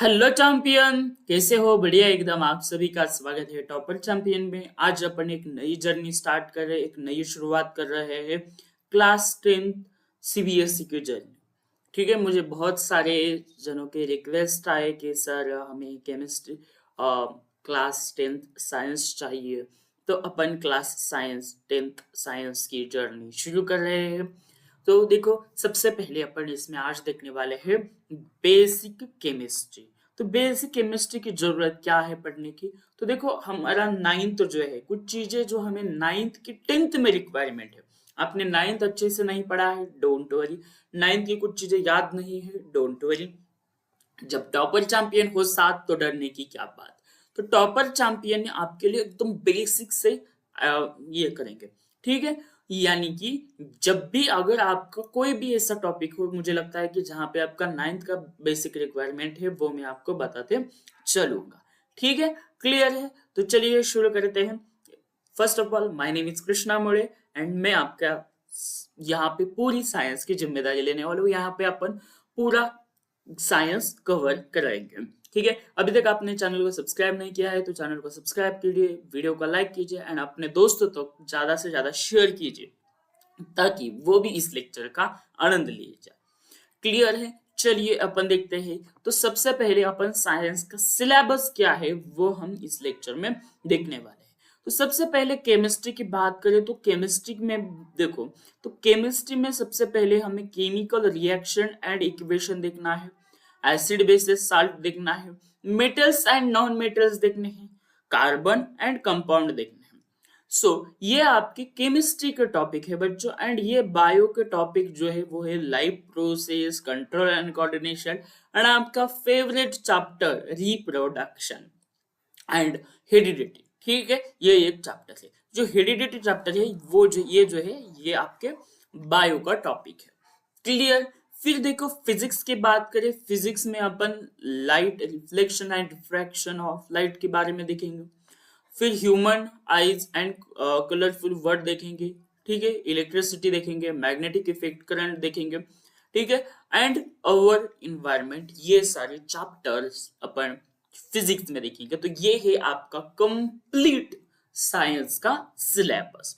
Hello champion, कैसे हो? बढ़िया एकदम। आप सभी का स्वागत है टॉपर चैंपियन में। आज अपन एक नई जर्नी स्टार्ट कर रहे हैं, एक नई शुरुआत कर रहे हैं, क्लास 10 सीबीएसई की जर्नी। ठीक है, मुझे बहुत सारे जनों के रिक्वेस्ट आए कि सर हमें केमिस्ट्री क्लास 10th साइंस चाहिए। तो अपन क्लास साइंस 10th साइंस की जर्नी शुरू कर रहे हैं। तो देखो, सबसे पहले अपन इसमें आज देखने वाले हैं बेसिक केमिस्ट्री। तो बेसिक केमिस्ट्री की जरूरत क्या है पढ़ने की? तो देखो, हमारा नाइन्थ जो है, कुछ चीजें जो हमें नाइन्थ की 10th में रिक्वायरमेंट है। आपने नाइन्थ अच्छे से नहीं पढ़ा है, डोंट वरी। नाइन्थ की कुछ चीजें याद नहीं है, डोंट वरी। जब टॉपर चैंपियन हो साथ तो डरने की क्या बात। तो टॉपर चैंपियन आपके लिए एकदम बेसिक से ये करेंगे। ठीक है, यानी कि जब भी अगर आपका कोई भी ऐसा टॉपिक हो, मुझे लगता है कि जहां पे आपका नाइन्थ का बेसिक रिक्वायरमेंट है वो मैं आपको बताते चलूंगा। ठीक है, क्लियर है? तो चलिए शुरू करते हैं। First of all, my name is Krishna मोड़े एंड मैं आपका यहाँ पे पूरी साइंस की जिम्मेदारी लेने वाला हूँ। यहाँ पे अपन पूरा साइंस कवर कराएंगे। ठीक है, अभी तक आपने चैनल को सब्सक्राइब नहीं किया है तो चैनल को सब्सक्राइब कीजिए, वीडियो को लाइक कीजिए एंड अपने दोस्तों तक तो ज्यादा से ज्यादा शेयर कीजिए ताकि वो भी इस लेक्चर का आनंद लिए जाए। क्लियर है? चलिए अपन देखते हैं। तो सबसे पहले अपन साइंस का सिलेबस क्या है वो हम इस लेक्चर में देखने वाले हैं। तो सबसे पहले केमिस्ट्री की बात करें तो केमिस्ट्री में देखो, तो केमिस्ट्री में सबसे पहले हमें केमिकल रिएक्शन एंड इक्वेशन देखना है, एसिड बेसिस साल्ट देखना है, मेटल्स एंड नॉन मेटल्स देखने हैं, कार्बन एंड कंपाउंड देखने हैं। ये आपके केमिस्ट्री के टॉपिक है बच्चों। एंड ये बायो के टॉपिक जो है वो है life process, control and coordination and आपका favourite chapter reproduction and heredity. ठीक है, ये एक चैप्टर है। जो हेरिडिटी चैप्टर है वो ये आपके बायो का टॉपिक है। क्लियर? फिर देखो, फिजिक्स की बात करें, फिजिक्स में अपन light reflection and diffraction of light के बारे में देखेंगे। फिर human eyes and colourful world देखेंगे। ठीक है, इलेक्ट्रिसिटी देखेंगे, मैग्नेटिक इफेक्ट, करंट देखेंगे। ठीक है, एंड अवर इन्वायरमेंट, ये सारे चैप्टर्स अपन फिजिक्स में देखेंगे। तो ये है आपका कंप्लीट साइंस का सिलेबस।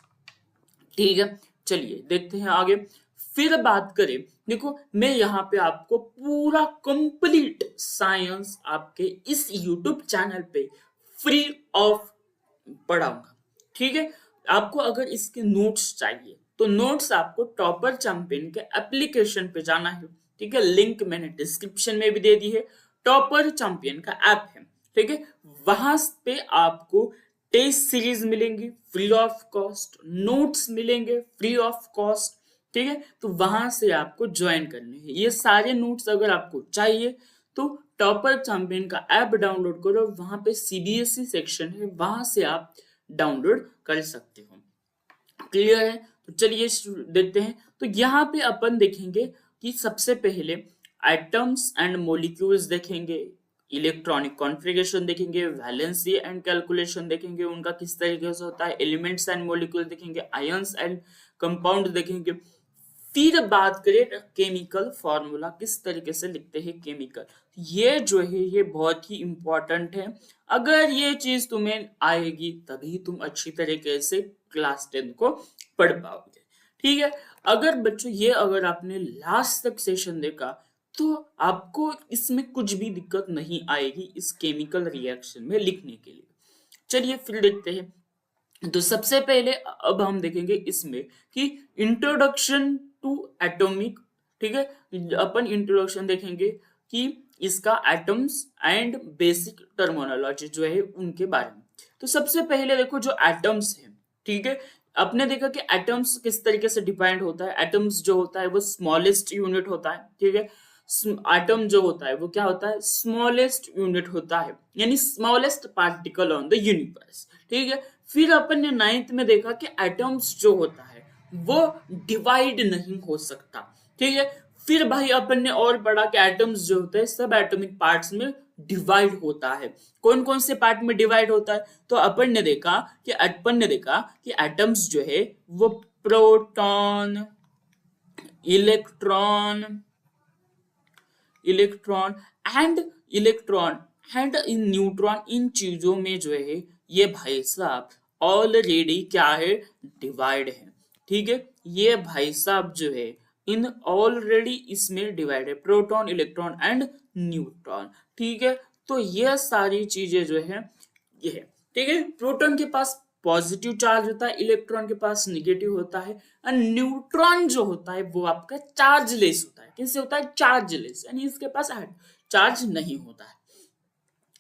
ठीक है, चलिए देखते हैं आगे। फिर बात करें, देखो मैं यहाँ पे आपको पूरा कंप्लीट साइंस आपके इस यूट्यूब चैनल पे फ्री ऑफ पढ़ाऊंगा। ठीक है, आपको अगर इसके नोट्स चाहिए तो नोट्स आपको टॉपर चैंपियन के एप्लीकेशन पे जाना है। ठीक है, लिंक मैंने डिस्क्रिप्शन में भी दे दी है। टॉपर चैंपियन का ऐप है। ठीक है, वहां पे आपको टेस्ट सीरीज मिलेंगी फ्री ऑफ कॉस्ट, नोट्स मिलेंगे फ्री ऑफ कॉस्ट। ठीक है, तो वहां से आपको ज्वाइन करने हैं ये सारे नोट्स। अगर आपको चाहिए तो टॉपर चैंपियन का ऐप डाउनलोड करो, वहां पे सीबीएसई सेक्शन है, वहां से आप डाउनलोड कर सकते हो। क्लियर है? तो चलिए देखते हैं। तो यहाँ पे अपन देखेंगे कि सबसे पहले एटम्स एंड मॉलिक्यूल्स देखेंगे, इलेक्ट्रॉनिक कॉन्फ़िगरेशन देखेंगे, वैलेंसी एंड कैलकुलेशन देखेंगे उनका किस तरीके से होता है, एलिमेंट्स एंड मॉलिक्यूल देखेंगे, आयंस एंड कंपाउंड देखेंगे। फिर बात करें केमिकल फॉर्मूला, किस तरीके से लिखते हैं केमिकल। ये जो है ये बहुत ही इंपॉर्टेंट है। अगर ये चीज तुम्हें आएगी तभी तुम अच्छी तरीके से क्लास 10 को पढ़ पाओगे। ठीक है, अगर बच्चों ये अगर आपने लास्ट तक सेशन देखा तो आपको इसमें कुछ भी दिक्कत नहीं आएगी इस केमिकल रिएक्शन में लिखने के लिए। चलिए फिर देखते हैं। तो सबसे पहले अब हम देखेंगे इसमें कि इंट्रोडक्शन टू एटॉमिक। ठीक है, अपन इंट्रोडक्शन देखेंगे कि इसका एटम्स एंड बेसिक टर्मिनोलॉजी जो है उनके बारे में। तो सबसे पहले देखो जो एटम्स है, ठीक है, आपने देखा कि एटम्स किस तरीके से डिफाइंड होता है। एटम्स जो होता है वो स्मॉलेस्ट यूनिट होता है। ठीक है, एटम जो होता है वो क्या होता है? स्मॉलेस्ट यूनिट होता है, यानी smallest particle on the universe. ठीक है, फिर अपन ने नाइन्थ में देखा कि एटम्स जो होता है वो डिवाइड नहीं हो सकता। ठीक है, फिर भाई अपन ने और पढ़ा कि एटम्स जो होते हैं सब एटॉमिक पार्ट्स में डिवाइड होता है। कौन कौन से पार्ट में डिवाइड होता है? तो अपन ने देखा कि एटम्स जो है वो proton, electron and electron and इन न्यूट्रॉन, इन चीजों में जो है ये भाई साहब ऑलरेडी क्या है, डिवाइड है। ठीक है, ये भाई साहब जो है इन ऑलरेडी इसमें डिवाइड है, प्रोटॉन इलेक्ट्रॉन एंड न्यूट्रॉन। ठीक है, तो ये सारी चीजें जो है ये है। ठीक है, प्रोटॉन के पास पॉजिटिव चार्ज होता है, इलेक्ट्रॉन के पास निगेटिव होता है, और न्यूट्रॉन जो होता है वो आपका चार्जलेस होता है। किससे होता है, चार्जलेस, यानी इसके पास चार्ज नहीं होता है।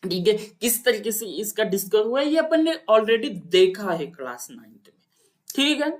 ठीक है, किस तरीके से इसका डिस्कवर हुआ है ये अपन ने ऑलरेडी देखा है क्लास 9 में। ठीक है,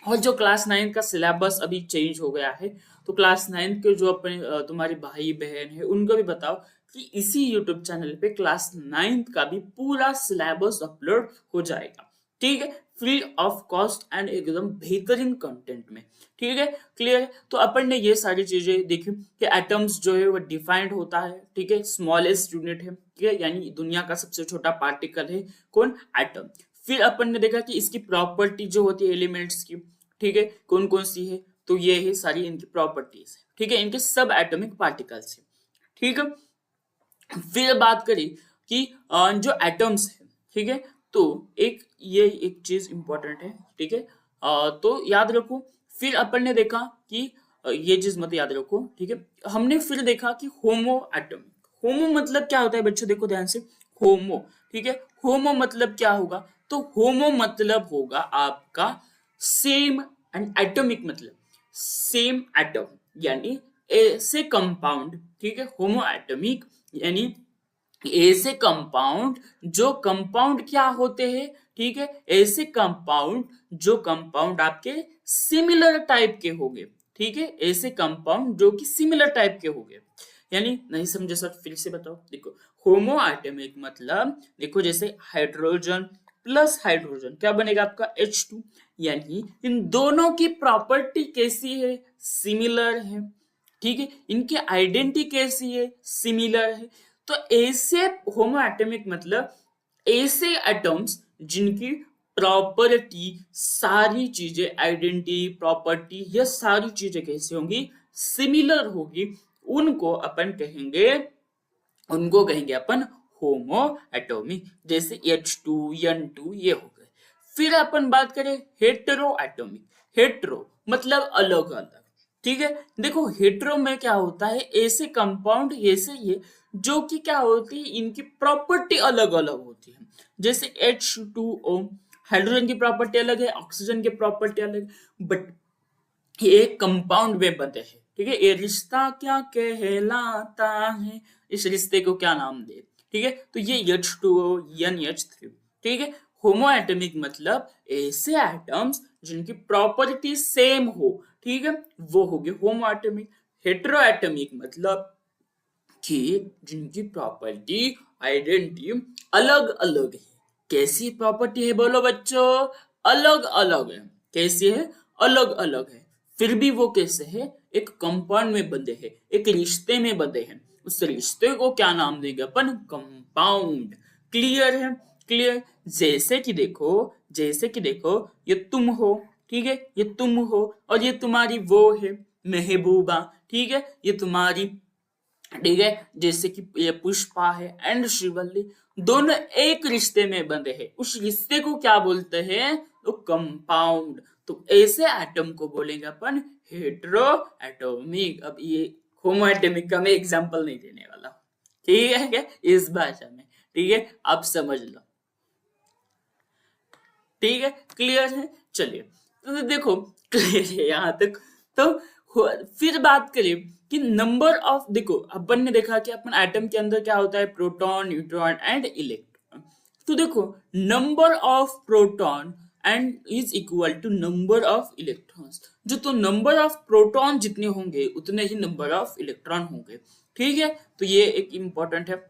और जो क्लास 9 का सिलेबस अभी चेंज हो गया है, तो क्लास 9 के जो अपने तुम्हारे भाई बहन है उनको भी बताओ कि इसी यूट्यूब चैनल पे क्लास 9 का भी पूरा सिलेबस अपलोड हो जाएगा। ठीक है, फ्री ऑफ कॉस्ट एंड एकदम बेहतरीन कंटेंट में। ठीक है, क्लियर है। तो अपन ने ये सारी चीजें देखी कि एटम्स जो है वो डिफाइंड होता है। ठीक है, स्मॉलेस्ट यूनिट है। ठीक है, यानी दुनिया का सबसे छोटा पार्टिकल है कौन, एटम। फिर अपन ने देखा कि इसकी प्रॉपर्टी जो होती है एलिमेंट्स की, ठीक है, कौन कौन सी है, तो ये है सारी इनकी प्रॉपर्टीज है। ठीक है, इनके सब एटॉमिक पार्टिकल्स है। ठीक है, फिर बात करें कि जो एटम्स है, ठीक है, तो ये एक चीज इंपॉर्टेंट है। ठीक है, तो याद रखो। फिर अपन ने देखा कि ये चीज मत याद रखो। ठीक है, हमने फिर देखा कि होमो एटम, होमो मतलब क्या होता है बच्चों, देखो ध्यान से, होमो। ठीक है, होमो मतलब क्या होगा, तो होमो मतलब होगा आपका सेम, एंड एटॉमिक मतलब सेम एटम, यानी ऐसे कंपाउंड। ठीक है, होमो एटॉमिक यानी ऐसे कंपाउंड जो कंपाउंड क्या होते हैं, ठीक है, ऐसे कंपाउंड जो कंपाउंड आपके सिमिलर टाइप के होंगे। ठीक है, ऐसे कंपाउंड जो कि सिमिलर टाइप के होंगे। यानी नहीं समझे सर, फिर से बताओ। देखो, होमो एटॉमिक मतलब देखो जैसे हाइड्रोजन प्लस हाइड्रोजन क्या बनेगा आपका H2, यानी इन दोनों की प्रॉपर्टी कैसी है, सिमिलर है। ठीक है, इनकी आइडेंटिटी कैसी है, सिमिलर है। तो ऐसे होमो एटॉमिक मतलब ऐसे एटम्स जिनकी प्रॉपर्टी, सारी चीजें, आइडेंटिटी, प्रॉपर्टी, ये सारी चीजें कैसी होंगी, सिमिलर होगी, उनको अपन कहेंगे, उनको कहेंगे अपन होमो एटॉमिक। जैसे H2 N2 ये हो गए। फिर अपन बात करें हेटेरो एटॉमिक, हेटेरो मतलब अलग अलग। ठीक है, देखो हेटेरो में क्या होता है, ऐसे कंपाउंड ऐसे ये जो कि क्या होती है, इनकी प्रॉपर्टी अलग अलग होती है। जैसे H2O, हाइड्रोजन की प्रॉपर्टी अलग है, ऑक्सीजन की प्रॉपर्टी अलग, बट ये एक कंपाउंड में बनते हैं। ठीक है, ये रिश्ता क्या कहलाता है, इस रिश्ते को क्या नाम दे। ठीक है, तो ये H2O NH3। ठीक है, होमो एटॉमिक मतलब ऐसे एटम्स जिनकी प्रॉपर्टी सेम हो। ठीक है, वो हो गए होमो एटॉमिक। हेटेरो एटॉमिक मतलब कि जिनकी प्रॉपर्टी, आइडेंटिटी अलग अलग है। कैसी प्रॉपर्टी है बोलो बच्चों, अलग अलग है। कैसी है, अलग अलग है, फिर भी वो कैसे है, एक कंपाउंड में बंधे हैं, एक रिश्ते में बंधे हैं। उस रिश्ते को क्या नाम देंगे अपन, कंपाउंड। क्लियर है, क्लियर। जैसे कि देखो ये तुम हो, ठीक है, ये तुम हो, और ये तुम्हारी वो है महबूबा। ठीक है, ये तुम्हारी, ठीक है, जैसे कि ये पुष्पा है एंड शिवल्ली, दोनों एक रिश्ते में बंधे हैं। उस रिश्ते को क्या बोलते हैं, तो कंपाउंड। तो ऐसे एटम को बोलेंगे अपन हेटेरो एटॉमिक। अब ये होमो एटॉमिक का मैं एग्जांपल नहीं देने वाला, ठीक है क्या, इस भाषा में। ठीक है, आप समझ लो। ठीक है, क्लियर है। चलिए, तो देखो क्लियर है यहाँ तक। तो फिर बात करें कि नंबर ऑफ, देखो अपन ने देखा कि अपन एटम के अंदर क्या होता है, प्रोटॉन, न्यूट्रॉन एंड इलेक्ट्रॉन। तो देखो number of proton and is equal to number of electrons. जो तो नंबर ऑफ प्रोटॉन जितने होंगे उतने ही नंबर ऑफ इलेक्ट्रॉन होंगे। ठीक है, तो ये एक इंपॉर्टेंट है।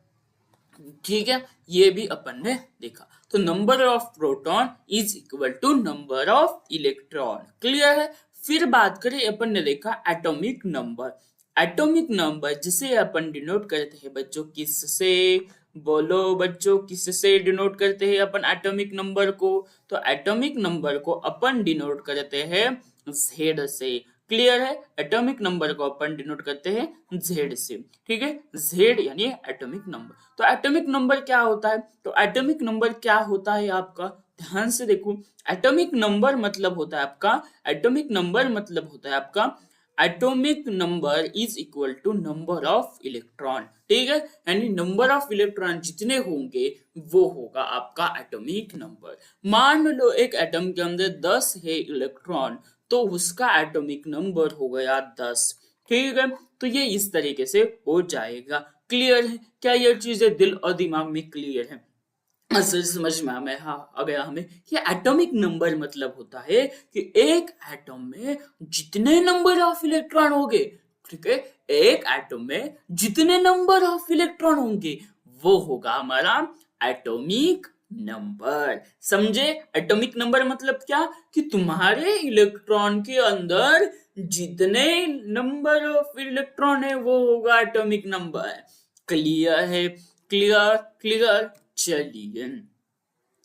ठीक है, ये भी अपन ने देखा। तो number of proton is equal to number of electron. Clear है। फिर बात करें, अपन ने देखा एटॉमिक नंबर। एटॉमिक नंबर जिसे अपन डिनोट करते हैं बच्चों, किससे, बोलो बच्चों, किससे डिनोट करते हैं अपन एटॉमिक नंबर को, तो एटॉमिक नंबर को अपन डिनोट करते हैं Z से। क्लियर है? एटॉमिक नंबर को अपन डिनोट करते हैं जेड से, ठीक है, जेड यानी एटॉमिक नंबर। तो एटॉमिक नंबर क्या होता है? तो एटॉमिक नंबर क्या होता है आपका, ध्यान से देखो, एटॉमिक नंबर मतलब होता है आपका, एटॉमिक नंबर मतलब होता है आपका, atomic number is equal to number of electron, ठीक है, यानी नंबर ऑफ इलेक्ट्रॉन जितने होंगे वो होगा आपका एटॉमिक नंबर। मान लो एक एटम के अंदर 10 है इलेक्ट्रॉन, तो उसका एटॉमिक नंबर हो गया 10, ठीक है। तो ये इस तरीके से हो जाएगा। क्लियर है? क्या ये चीजें दिल और दिमाग में क्लियर है? असल समझ में हमें, हाँ आ गया हमें कि एटॉमिक नंबर मतलब होता है कि एक एटम में जितने नंबर ऑफ इलेक्ट्रॉन होंगे, ठीक है, एक एटम में जितने नंबर ऑफ इलेक्ट्रॉन होंगे वो होगा हमारा एटॉमिक नंबर। समझे? एटॉमिक नंबर मतलब क्या, कि तुम्हारे इलेक्ट्रॉन के अंदर जितने नंबर ऑफ इलेक्ट्रॉन है वो होगा एटॉमिक नंबर। क्लियर है? Clear clear. चलिए,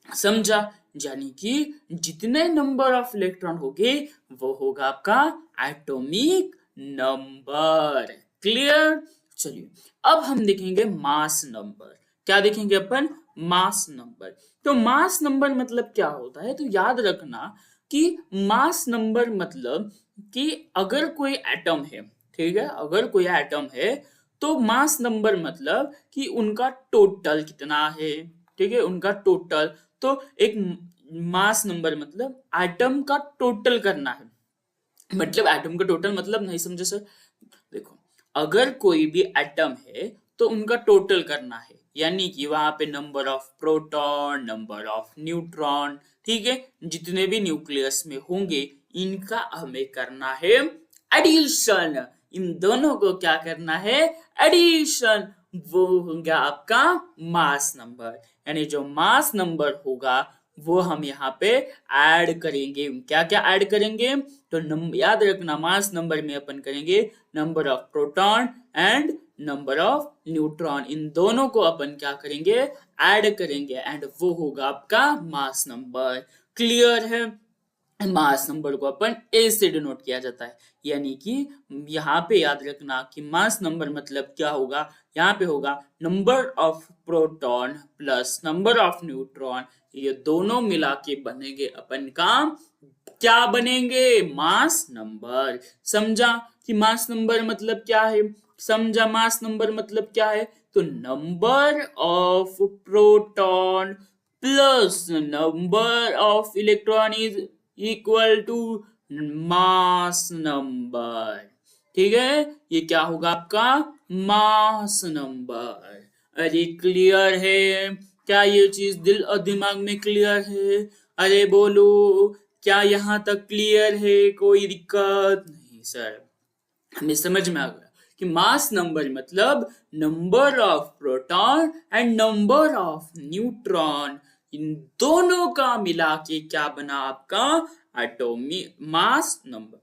समझा? यानी कि जितने नंबर ऑफ इलेक्ट्रॉन होंगे वो होगा आपका एटॉमिक नंबर। क्लियर? चलिए, अब हम देखेंगे मास नंबर। क्या देखेंगे अपन? Mass number. तो मास नंबर मतलब क्या होता है? तो याद रखना कि मास नंबर मतलब कि अगर कोई एटम है, ठीक है, अगर कोई एटम है तो मास नंबर मतलब कि उनका टोटल कितना है, ठीक है, उनका टोटल। तो एक मास नंबर मतलब एटम का टोटल करना है, मतलब एटम का टोटल मतलब नहीं समझे सर? देखो, अगर कोई भी एटम है तो उनका टोटल करना है, यानी कि वहां पे number of proton, number of neutron, ठीक है, जितने भी न्यूक्लियस में होंगे इनका हमें करना है एडिशन। इन दोनों को क्या करना है? एडिशन। वो होगा आपका मास नंबर, यानी जो मास नंबर होगा वो हम यहाँ पे ऐड करेंगे। क्या क्या ऐड करेंगे? तो याद रखना, मास नंबर में अपन करेंगे number of proton and number of neutron, इन दोनों को अपन क्या करेंगे? ऐड करेंगे, एंड वो होगा आपका मास नंबर। क्लियर है? मास नंबर को अपन ए से डिनोट किया जाता है, यानी कि यहाँ पे याद रखना कि मास नंबर मतलब क्या होगा, यहाँ पे होगा number of proton plus number of neutron, ये दोनों मिला के बनेंगे अपन का, क्या बनेंगे? Mass number. समझा कि मास नंबर मतलब क्या है? समझा मास नंबर मतलब क्या है? तो number of proton plus number of electron is equal to mass number, ठीक है, ये क्या होगा आपका? Mass number. अरे क्लियर है? क्या ये चीज दिल और दिमाग में क्लियर है? अरे बोलो, क्या यहाँ तक क्लियर है? कोई दिक्कत नहीं सर? हमें समझ में आ गया कि मास नंबर मतलब number of proton and number of neutron, इन दोनों का मिला के क्या बना आपका? Atomic mass number.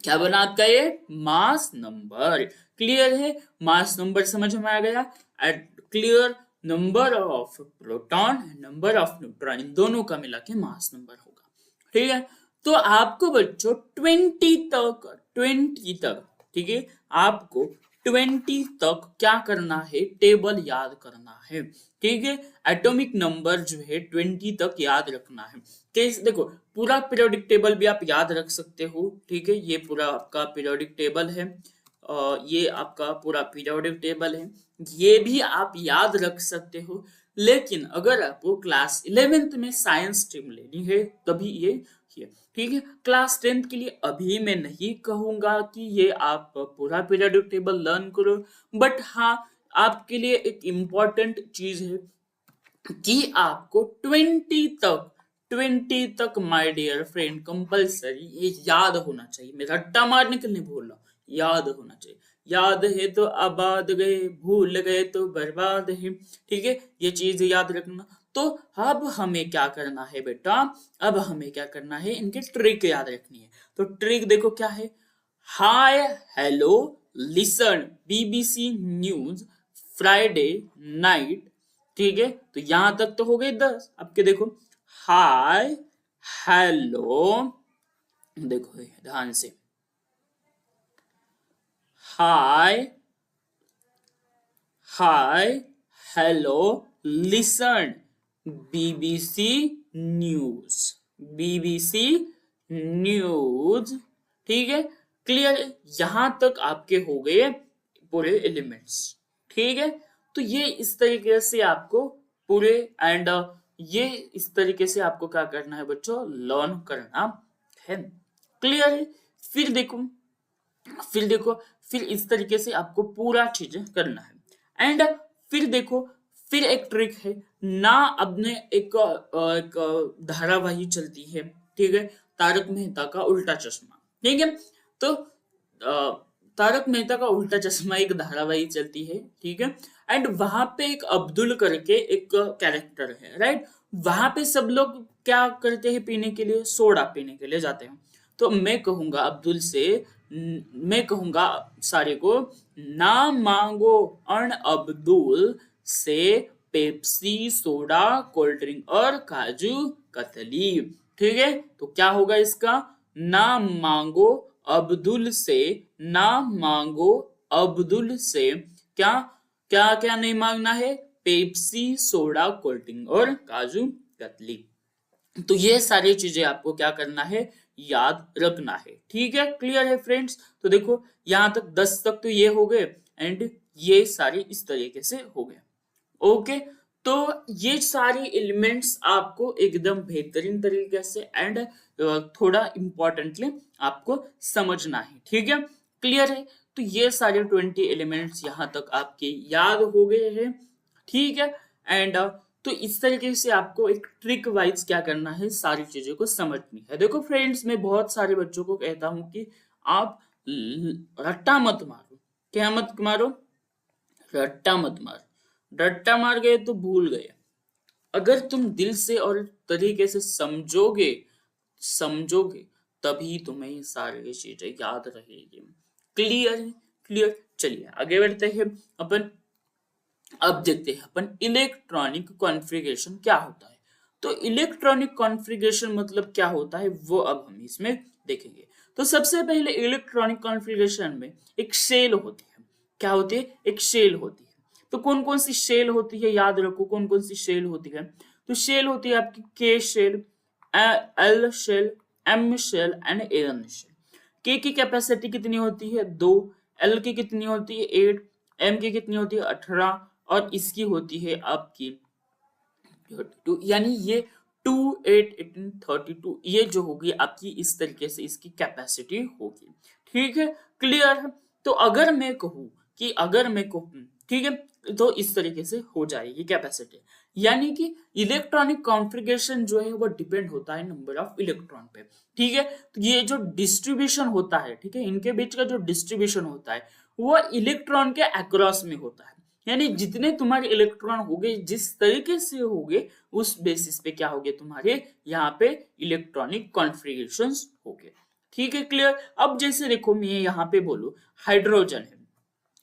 क्या बना आपका? ये मास नंबर। क्लियर है? मास नंबर समझ में आ गया? Clear? Number of proton number of neutron, इन दोनों का मिला के मास नंबर होगा, ठीक है। तो आपको बच्चों 20 तक, ठीक है, आपको 20 तक क्या करना है? टेबल याद करना है, ठीक है। एटॉमिक नंबर जो है 20 तक याद रखना है। कैसे? देखो, पूरा पीरियोडिक टेबल भी आप याद रख सकते हो, ठीक है, ये पूरा आपका पीरियोडिक टेबल है, ये आपका पूरा पीरियोडिक टेबल है, ये भी आप याद रख सकते हो। लेकिन अगर आपको क्लास 11th में साइंस स्ट्रीम लेनी है तभी ये, ठीक है। क्लास 10th के लिए अभी मैं नहीं कहूंगा कि ये आप पूरा पीरियोडिक टेबल लर्न करो, बट हाँ, आपके लिए एक इम्पॉर्टेंट चीज है कि आपको 20 तक माय डियर फ्रेंड कंपलसरी ये याद होना चाहिए। मैं रट्टा मारने के लिए नहीं बोल रहा हूँ, याद होना चाहिए। याद है तो आबाद गए, भूल गए तो बर्बाद है, ठीक है, ये चीज याद रखना। तो अब हमें क्या करना है बेटा? अब हमें क्या करना है? इनकी ट्रिक याद रखनी है। तो ट्रिक देखो क्या है। हाय hello listen BBC news Friday night, ठीक है, तो यहां तक तो हो गए 10। आपके देखो, हाय हेलो, देखो ध्यान से, hi, hi, hello, listen, BBC news, BBC news. ठीक है, क्लियर। यहां तक आपके हो गए पूरे एलिमेंट्स। ठीक है, तो ये इस तरीके से आपको पूरे एंड ये इस तरीके से आपको क्या करना है बच्चों, लर्न करना है। क्लियर है। फिर देखो, फिर देखो, फिर इस तरीके से आपको पूरा चीजें करना है। एंड फिर देखो, फिर एक ट्रिक है ना, अपने एक धारावाही चलती है। ठीक है, तारक मेहता का उल्टा चश्मा। ठीक है, तो तारक मेहता का उल्टा चश्मा एक धारावाही चलती है। ठीक है, एंड वहां पे एक अब्दुल करके एक कैरेक्टर है, राइट। वहां पे सब लोग क्या करते हैं, पीने के लिए, सोडा पीने के लिए जाते हैं। तो मैं कहूंगा अब्दुल से, मैं कहूंगा सारे को, ना मांगो अन अब्दुल से पेप्सी, सोडा, कोल्ड ड्रिंक और काजू कतली। ठीक है, तो क्या होगा इसका, ना मांगो अब्दुल से, ना मांगो अब्दुल से क्या, क्या क्या नहीं मांगना है, पेप्सी, सोडा, कोल्ड ड्रिंक और काजू कतली। तो ये सारी चीजें आपको क्या करना है, याद रखना है। ठीक है, क्लियर है फ्रेंड्स। तो देखो यहां तक 10 तक तो ये हो गए, एंड ये सारी इस तरीके से हो गए। ओके, तो ये सारी एलिमेंट्स आपको एकदम बेहतरीन तरीके से एंड थोड़ा इंपॉर्टेंटली आपको समझना है। ठीक है, क्लियर है। तो ये सारे 20 एलिमेंट्स यहां तक आपके याद हो गए हैं। ठीक है, एंड तो इस तरीके से आपको एक ट्रिक वाइज क्या करना है, सारी चीजों को समझनी है। देखो फ्रेंड्स, मैं बहुत सारे बच्चों को कहता हूं कि आप रट्टा मत मारो। क्या मत मारो, रट्टा मत मार। रट्टा मार गए तो भूल गए। अगर तुम दिल से और तरीके से समझोगे, समझोगे तभी तुम्हें ये सारी चीजें याद रहेगी। क्लियर है, क्लियर। चलिए आगे बढ़ते हैं अपन। अब देखते हैं अपन इलेक्ट्रॉनिक कॉन्फ़िगरेशन क्या होता है। तो इलेक्ट्रॉनिक कॉन्फ़िगरेशन मतलब क्या होता है, वो अब हम इसमें देखेंगे। तो सबसे पहले इलेक्ट्रॉनिक कॉन्फ़िगरेशन में एक शेल होती है। क्या होती है, एक शेल होती है। तो कौन कौन सी शेल होती है, याद रखो कौन कौन सी शेल होती है। तो शेल होती है आपकी K shell, L shell, M shell and N shell. K की कैपेसिटी कितनी होती है, 2। एल की कितनी होती है, 8। एम की कितनी होती है, 18। और इसकी होती है आपकी 32। यानी ये 2, 8, 18, 32 ये जो होगी आपकी, इस तरीके से इसकी कैपेसिटी होगी। ठीक है, क्लियर है। तो अगर मैं कहूं कि, अगर मैं कहूं, ठीक है, तो इस तरीके से हो जाएगी कैपेसिटी। यानी कि इलेक्ट्रॉनिक कॉन्फ़िगरेशन जो है वो डिपेंड होता है नंबर ऑफ इलेक्ट्रॉन पे। ठीक है, तो ये जो डिस्ट्रीब्यूशन होता है, ठीक है, इनके बीच का जो डिस्ट्रीब्यूशन होता है वो इलेक्ट्रॉन के अक्रॉस में होता है। यानी जितने तुम्हारे इलेक्ट्रॉन होंगे, जिस तरीके से होंगे, उस बेसिस पे क्या होंगे तुम्हारे यहाँ पे इलेक्ट्रॉनिक कॉन्फ़िगरेशंस होंगे। ठीक है, क्लियर। अब जैसे देखो मैं यहाँ पे बोलूं हाइड्रोजन है,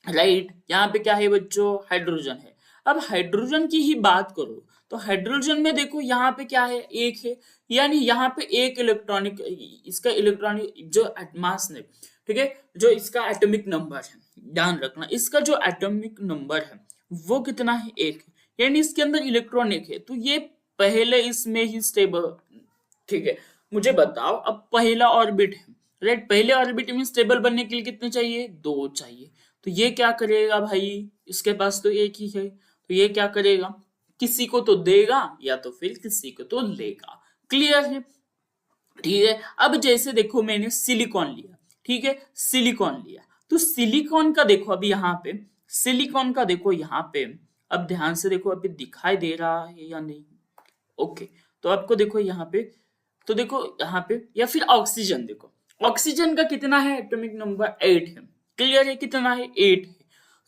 राइट। यहाँ पे क्या है बच्चों, हाइड्रोजन है। अब हाइड्रोजन की ही बात करो तो हाइड्रोजन में देखो यहाँ पे क्या है, एक है। यानी यहाँ पे एक इलेक्ट्रॉनिक, इसका इलेक्ट्रॉनिक जो मास है, ठीक है, जो इसका एटॉमिक नंबर है, ध्यान रखना इसका जो एटॉमिक नंबर है वो कितना है, एक है। यानी इसके अंदर इलेक्ट्रॉन एक है, तो ये पहले इसमें ही स्टेबल। ठीक है, मुझे बताओ अब पहला ऑर्बिट है, राइट। पहले ऑर्बिट में स्टेबल बनने के लिए कितने चाहिए, 2 चाहिए। तो ये क्या करेगा भाई, इसके पास तो एक ही है, तो ये क्या करेगा, किसी को तो देगा या तो फिर किसी को तो लेगा। क्लियर है, ठीक है। अब जैसे देखो मैंने सिलिकॉन लिया, ठीक है, सिलिकॉन लिया। तो सिलिकॉन का देखो अभी यहाँ पे, सिलिकॉन का देखो यहाँ पे, अब ध्यान से देखो अभी दिखाई दे रहा है या नहीं। ओके, तो आपको देखो यहाँ पे, तो देखो यहाँ पे, या फिर ऑक्सीजन देखो, ऑक्सीजन का कितना है एटॉमिक नंबर, 8 है। क्लियर है, कितना है, 8 है।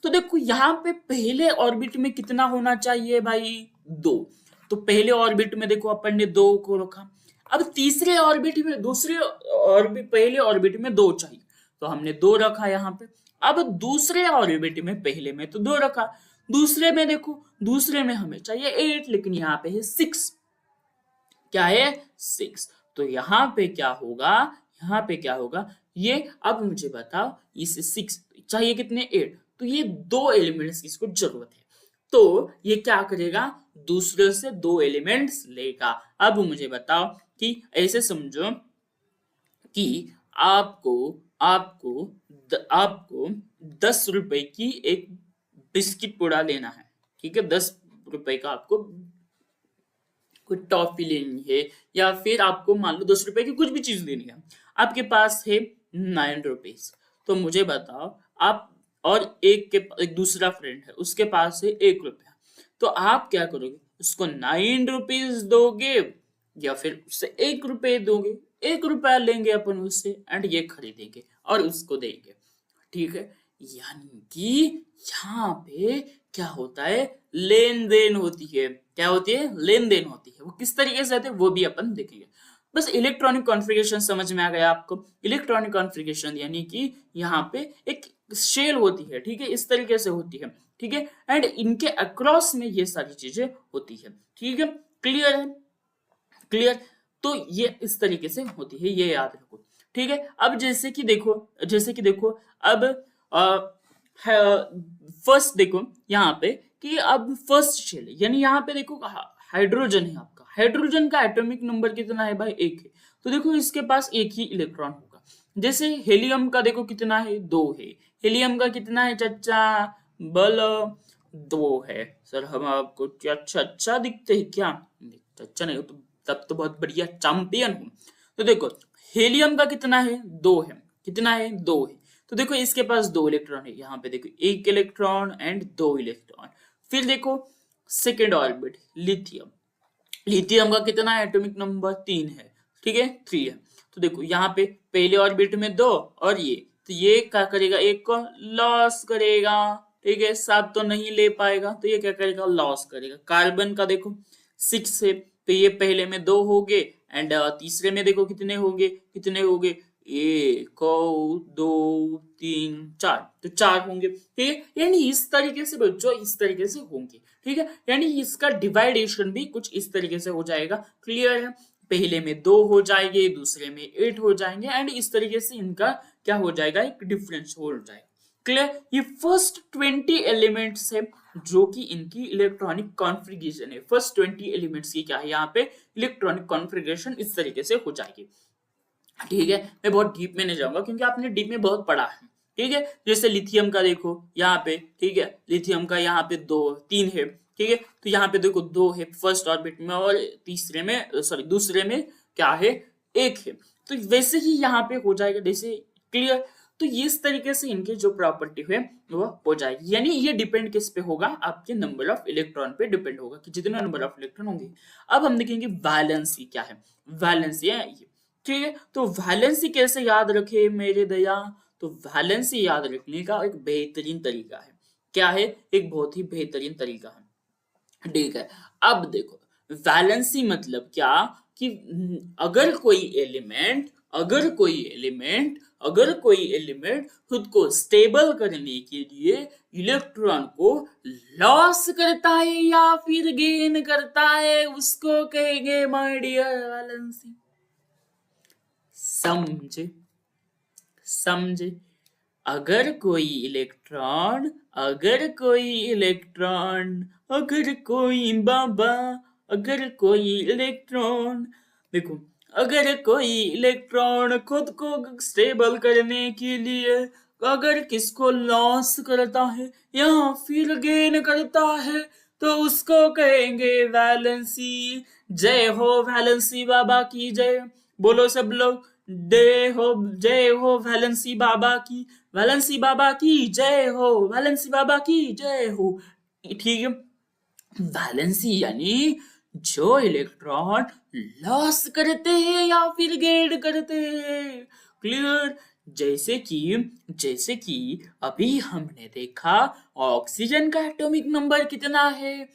तो देखो यहाँ पे पहले ऑर्बिट में कितना होना चाहिए भाई, 2। तो पहले ऑर्बिट में देखो अपन ने 2 को रखा। अब तीसरे ऑर्बिट में, दूसरे ऑर्बिट, पहले ऑर्बिट में 2 चाहिए, तो हमने 2 रखा यहाँ पे। अब दूसरे ऑर्बिट में, पहले में तो 2 रखा, दूसरे में देखो, दूसरे में हमें चाहिए 8, लेकिन यहाँ पे है 6। क्या है, 6। तो यहाँ पे क्या होगा, यहाँ पे क्या होगा ये, अब मुझे बताओ, इस 6 चाहिए कितने 8, तो ये 2 एलिमेंट्स की इसको जरूरत है, तो ये क्या करेगा, दूसरे से 2 एलिमेंट्स लेगा। अब मुझे बताओ कि ऐसे समझो कि आपको आपको आपको 10 रुपए की एक बिस्किट पुड़ा लेना है, ठीक है, 10 रुपए का आपको कोई टॉफी लेनी है, या फिर आपको मान लो 10 रुपए की कुछ भी चीज लेनी है, आपके पास है 9 रुपीज। तो मुझे बताओ आप, और एक दूसरा फ्रेंड है उसके पास है 1 रुपया, तो आप क्या करोगे, उसको 9 रुपीज दोगे या फिर उससे 1 रुपए दोगे, 1 रुपया लेंगे अपन उससे एंड ये खरीदेंगे और उसको देंगे, ठीक है। यानी कि यहाँ पे क्या होता है, लेन देन होती है। क्या होती है, लेन देन होती है। वो किस तरीके से होती है वो भी अपन देखेंगे। बस इलेक्ट्रॉनिक कॉन्फ़िगरेशन समझ में आ गया आपको। इलेक्ट्रॉनिक कॉन्फ़िगरेशन यानी कि यहाँ पे एक शेल होती है, ठीक है, इस तरीके से होती है, ठीक है, एंड इनके अक्रॉस में ये सारी चीजें होती है, ठीक है। क्लियर है, क्लियर। तो ये इस तरीके से होती है, ये याद रखो, ठीक है। अब जैसे कि देखो अब फर्स्ट देखो यहाँ पे कि अब फर्स्ट शेल यानी यहाँ पे देखो हाइड्रोजन है आपका, हाइड्रोजन का एटॉमिक नंबर कितना है भाई, 1 है। तो देखो इसके पास एक ही इलेक्ट्रॉन होगा। जैसे हेलियम का देखो कितना है, 2 है। हेलियम का कितना है चच्चा, बोलो 2 है। सर हम आपको अच्छा दिखते हैं क्या, अच्छा नहीं हो तो तब तो बहुत बढ़िया चैंपियन हूँ। तो देखो हेलियम का कितना है, 2 है। कितना है, 2 है। तो देखो इसके पास 2 इलेक्ट्रॉन है, यहाँ पे देखो 1 इलेक्ट्रॉन एंड 2 इलेक्ट्रॉन। फिर देखो सेकेंड ऑर्बिट लिथियम, लिथियम का कितना है एटॉमिक नंबर, 3 है, ठीक है, 3 है। तो देखो यहाँ पे पहले ऑर्बिट में 2 और ये, तो ये क्या करेगा, एक को लॉस करेगा, ठीक है, 7 तो नहीं ले पाएगा, तो ये क्या करेगा, लॉस करेगा। कार्बन का देखो 6 है, तो ये पहले में 2 हो गए एंड तीसरे में देखो कितने हो गए, 1 2 3 4, तो 4 होंगे, ठीक है। यानी इस तरीके से बच्चों, इस तरीके से होंगे, ठीक है। यानी इसका डिवाइडेशन भी कुछ इस तरीके से हो जाएगा। क्लियर है, पहले में 2 हो जाएंगे, दूसरे में 8 हो जाएंगे एंड इस तरीके से इनका क्या हो जाएगा, एक डिफरेंस हो जाएगा। क्लियर। ये फर्स्ट 20 एलिमेंट्स है जो कि इनकी इलेक्ट्रॉनिक कॉन्फ़िगरेशन है। फर्स्ट 20 एलिमेंट्स की क्या है, यहाँ पे इलेक्ट्रॉनिक कॉन्फ़िगरेशन इस तरीके से हो जाएगी, ठीक है। मैं बहुत डीप में नहीं जाऊंगा क्योंकि आपने डीप में बहुत पढ़ा है, ठीक है। जैसे लिथियम का देखो यहाँ पे, ठीक है, लिथियम का यहाँ पे 3 है, ठीक है। तो यहाँ पे देखो 2 है फर्स्ट ऑर्बिट में और तीसरे में, सॉरी दूसरे में क्या है, 1 है। तो वैसे ही यहाँ पे हो जाएगा जैसे। क्लियर। तो इस तरीके से इनके जो प्रॉपर्टी है वो हो जाएगी। यानी ये डिपेंड किस पे होगा, आपके नंबर ऑफ इलेक्ट्रॉन पे डिपेंड होगा कि जितने नंबर ऑफ इलेक्ट्रॉन होंगे। अब हम देखेंगे वैलेंसी क्या है। वैलेंसी है ये, ठीक है। तो वैलेंसी कैसे याद रखे मेरे दया, तो वैलेंसी याद रखने का एक बेहतरीन तरीका है। क्या है, एक बहुत ही बेहतरीन तरीका है, ठीक है। अब देखो वैलेंसी मतलब क्या कि अगर कोई एलिमेंट खुद को स्टेबल करने के लिए इलेक्ट्रॉन को लॉस करता है या फिर गेन करता है, उसको कहेंगे माय डियर वैलेंसी। समझे, समझे। अगर कोई इलेक्ट्रॉन अगर कोई बाबा, अगर कोई इलेक्ट्रॉन, देखो अगर कोई इलेक्ट्रॉन खुद को स्टेबल करने के लिए अगर किसको लॉस करता है या फिर गेन करता है तो उसको कहेंगे वैलेंसी। जय हो वैलेंसी बाबा की जय, बोलो सब लोग जय हो वैलेंसी बाबा की, वैलेंसी बाबा की जय हो, वैलेंसी बाबा की जय हो, ठीक है। वैलेंसी यानी जो इलेक्ट्रॉन लॉस करते हैं या फिर गेन करते हैं। क्लियर। जैसे कि अभी हमने देखा ऑक्सीजन का एटॉमिक नंबर कितना है,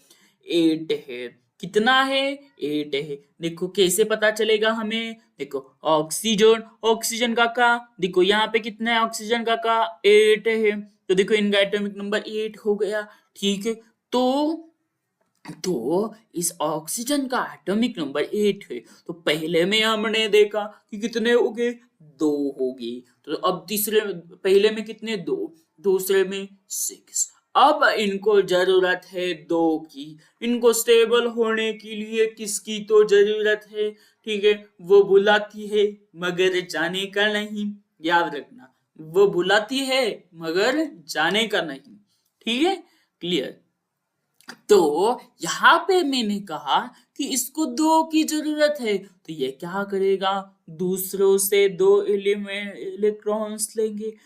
8 है। कितना है, 8 है। देखो कैसे पता चलेगा हमें, देखो ऑक्सीजन का देखो यहाँ पे कितना है, ऑक्सीजन का 8 है। तो देखो इनका एटॉमिक नंबर 8 हो गया, ठीक है। तो तो इस ऑक्सीजन का एटॉमिक नंबर 8 है। तो पहले में हमने देखा कि कितने हो गए, 2 हो गए। तो अब तीसरे, पहले में कितने, 2, दूसरे में 6। अब इनको जरूरत है 2 की। इनको स्टेबल होने के लिए किसकी तो जरूरत है, ठीक है। वो बुलाती है मगर जाने का नहीं, याद रखना, वो बुलाती है मगर जाने का नहीं, ठीक है, क्लियर। तो यहाँ पे मैंने कहा कि इसको 2 की जरूरत है, तो ये क्या करेगा, दूसरों से 2 एलिमेंट इलेक्ट्रॉन्स लेंगे।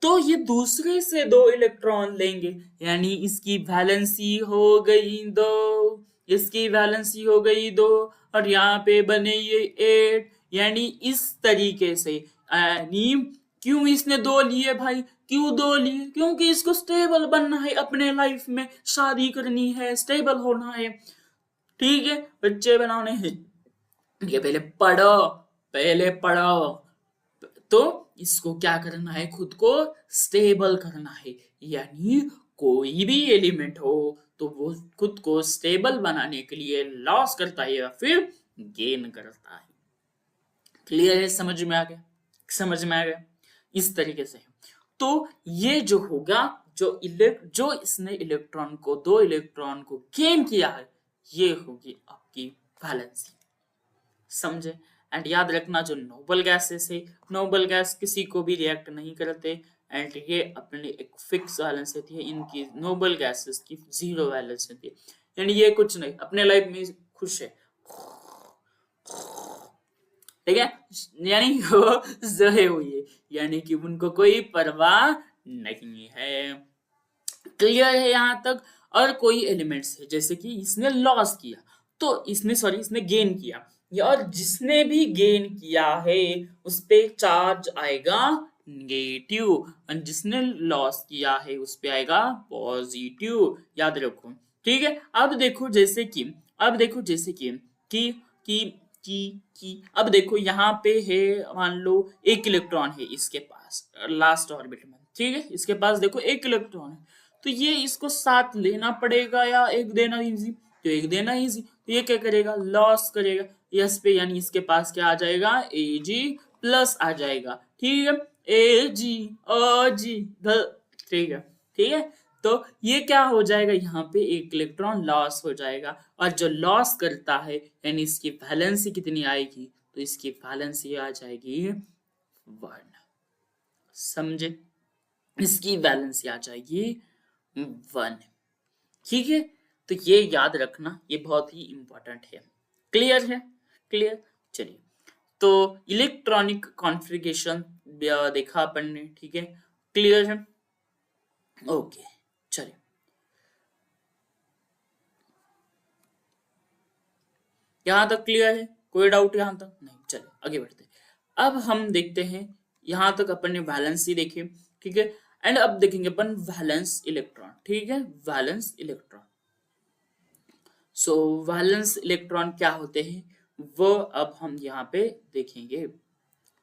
तो ये दूसरे से 2 इलेक्ट्रॉन लेंगे, यानी इसकी वैलेंसी हो गई 2, इसकी वैलेंसी हो गई 2, और यहाँ पे बने ये 8। यानी इस तरीके से, यानी क्यों इसने 2 लिए भाई, क्यों 2 लिए, क्योंकि इसको स्टेबल बनना है, अपने लाइफ में शादी करनी है, स्टेबल होना है, ठीक है, बच्चे बनाने हैं। ये पहले पढ़ो। तो इसको क्या करना है, खुद को स्टेबल करना है। यानी कोई भी एलिमेंट हो तो वो खुद को स्टेबल बनाने के लिए लॉस करता है या फिर गेन करता है। क्लियर है, समझ में आ गया, समझ में आ गया, इस तरीके से। तो ये जो होगा, जो इसने इलेक्ट्रॉन को, 2 इलेक्ट्रॉन को गेन किया है, ये होगी आपकी वैलेंसी, समझे। एंड याद रखना, जो नोबल गैसेस है, नोबल गैस किसी को भी रिएक्ट नहीं करते, एंड ये अपने एक फिक्स वैलेंस होती है, इनकी नोबल गैसेस की 0 वैलेंस होती है। यानी ये कुछ नहीं, अपने लाइफ में खुश है, ठीक है, यानी वो जहे हुई है, यानी कि उनको कोई परवाह नहीं है। क्लियर है यहाँ तक। और कोई एलिमेंट्स है, जैसे कि इसने लॉस किया, तो इसने गेन किया, और जिसने भी गेन किया है उस पे चार्ज आएगा नेगेटिव, और जिसने लॉस किया है उस पे आएगा पॉजिटिव, याद रखो, ठीक है। अब देखो जैसे कि अब देखो यहाँ पे है, मान लो 1 इलेक्ट्रॉन है इसके पास लास्ट ऑर्बिट में, ठीक है, इसके पास देखो 1 इलेक्ट्रॉन है, तो ये इसको 7 लेना पड़ेगा या 1 देना इजी, तो 1 देना इजी, तो ये क्या करेगा, लॉस करेगा यस पे, यानी इसके पास क्या आ जाएगा, Ag प्लस आ जाएगा, ठीक है, Ag Ag ठीक है, ठीक है। तो ये क्या हो जाएगा, यहाँ पे 1 इलेक्ट्रॉन लॉस हो जाएगा, और जो लॉस करता है यानी इसकी वैलेंसी कितनी आएगी, तो इसकी वैलेंसी आ जाएगी 1, समझे, इसकी वैलेंसी आ जाएगी 1, ठीक है। तो ये याद रखना, ये बहुत ही इंपॉर्टेंट है। क्लियर है, क्लियर। चलिए, तो इलेक्ट्रॉनिक कॉन्फ़िगरेशन देखा अपन ने, ठीक है, क्लियर है, ओके। चलिए, यहां तक क्लियर है, कोई डाउट यहां तक नहीं, चलिए आगे बढ़ते हैं। अब हम देखते हैं, यहां तक अपन ने वैलेंसी देखी, ठीक है, एंड अब देखेंगे अपन वैलेंस इलेक्ट्रॉन, ठीक है, वैलेंस इलेक्ट्रॉन। सो वैलेंस इलेक्ट्रॉन क्या होते हैं, वो अब हम यहाँ पे देखेंगे,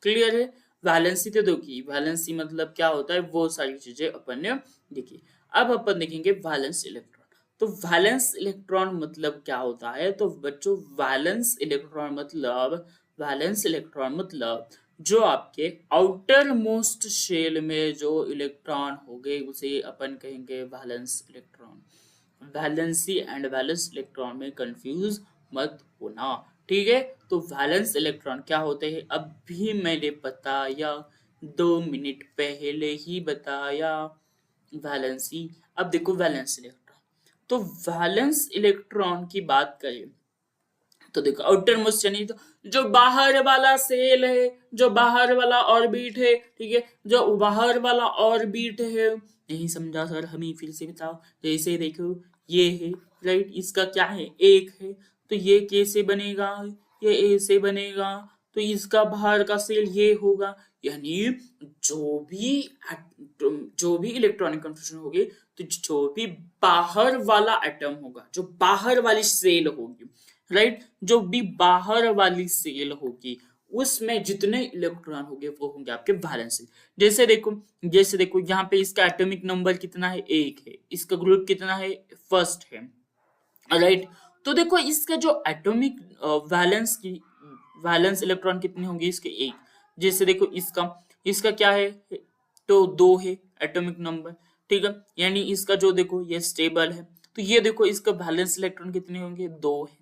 क्लियर है। वैलेंसी तो देखिए, वैलेंसी मतलब क्या होता है, वो सारी चीजें अपन ने देखी। अब अपन देखेंगे वैलेंस इलेक्ट्रॉन। तो वैलेंस इलेक्ट्रॉन मतलब क्या होता है, तो बच्चों वैलेंस इलेक्ट्रॉन मतलब जो आपके आउटर मोस्ट शेल में जो इलेक्ट्रॉन हो गए उसे अपन कहेंगे valence electron. Valency and valence electron में कंफ्यूज मत होना, ठीक है। तो वैलेंस इलेक्ट्रॉन क्या होते हैं, अभी मैंने बताया, 2 मिनट पहले ही बताया, वैलेंसी। अब देखो वैलेंस इलेक्ट्रॉन, तो वैलेंस इलेक्ट्रॉन की बात करें तो देखो आउटर मोस्ट, यानी तो जो बाहर वाला सेल है, जो बाहर वाला ऑर्बिट है, ठीक है, जो बाहर वाला ऑर्बिट है, नहीं समझा सर, हमें फिर से बताओ। जैसे देखो ये है, राइट, इसका क्या है, 1 है, तो ये कैसे बनेगा, ये ए से बनेगा, तो इसका बाहर का सेल ये होगा। यानी जो भी जो भी इलेक्ट्रॉनिक कंफ्यूजन होगी, तो जो भी बाहर वाला एटम होगा, जो बाहर वाली सेल होगी, राइट, जो भी बाहर वाली सेल होगी उसमें जितने इलेक्ट्रॉन होंगे वो होंगे आपके वैलेंस। जैसे देखो यहाँ पे इसका एटॉमिक नंबर कितना है, 1 है, इसका ग्रुप कितना है, फर्स्ट है, राइट। तो देखो इसका जो एटॉमिक वैलेंस इलेक्ट्रॉन कितने होंगे इसके, एक। जैसे देखो इसका इसका क्या है, तो दो है एटॉमिक नंबर, ठीक है। यानी इसका जो देखो ये स्टेबल है, तो ये देखो इसका वैलेंस इलेक्ट्रॉन कितने होंगे, दो है।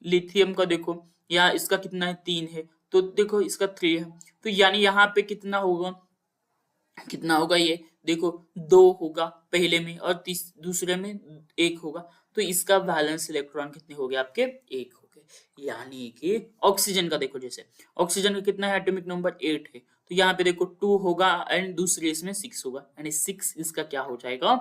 लिथियम का देखो यहाँ इसका कितना है, तीन है, तो देखो इसका थ्री है। तो यानी यहाँ पे कितना होगा, कितना होगा ये देखो, दो होगा पहले में और दूसरे में एक होगा। तो इसका बैलेंस इलेक्ट्रॉन कितने हो गए आपके, एक हो गए। यानी कि ऑक्सीजन का देखो, जैसे ऑक्सीजन का कितना है एटॉमिक नंबर, एट है, तो यहाँ पे देखो टू होगा एंड दूसरे इसमें सिक्स होगा, यानी सिक्स इसका क्या हो जाएगा,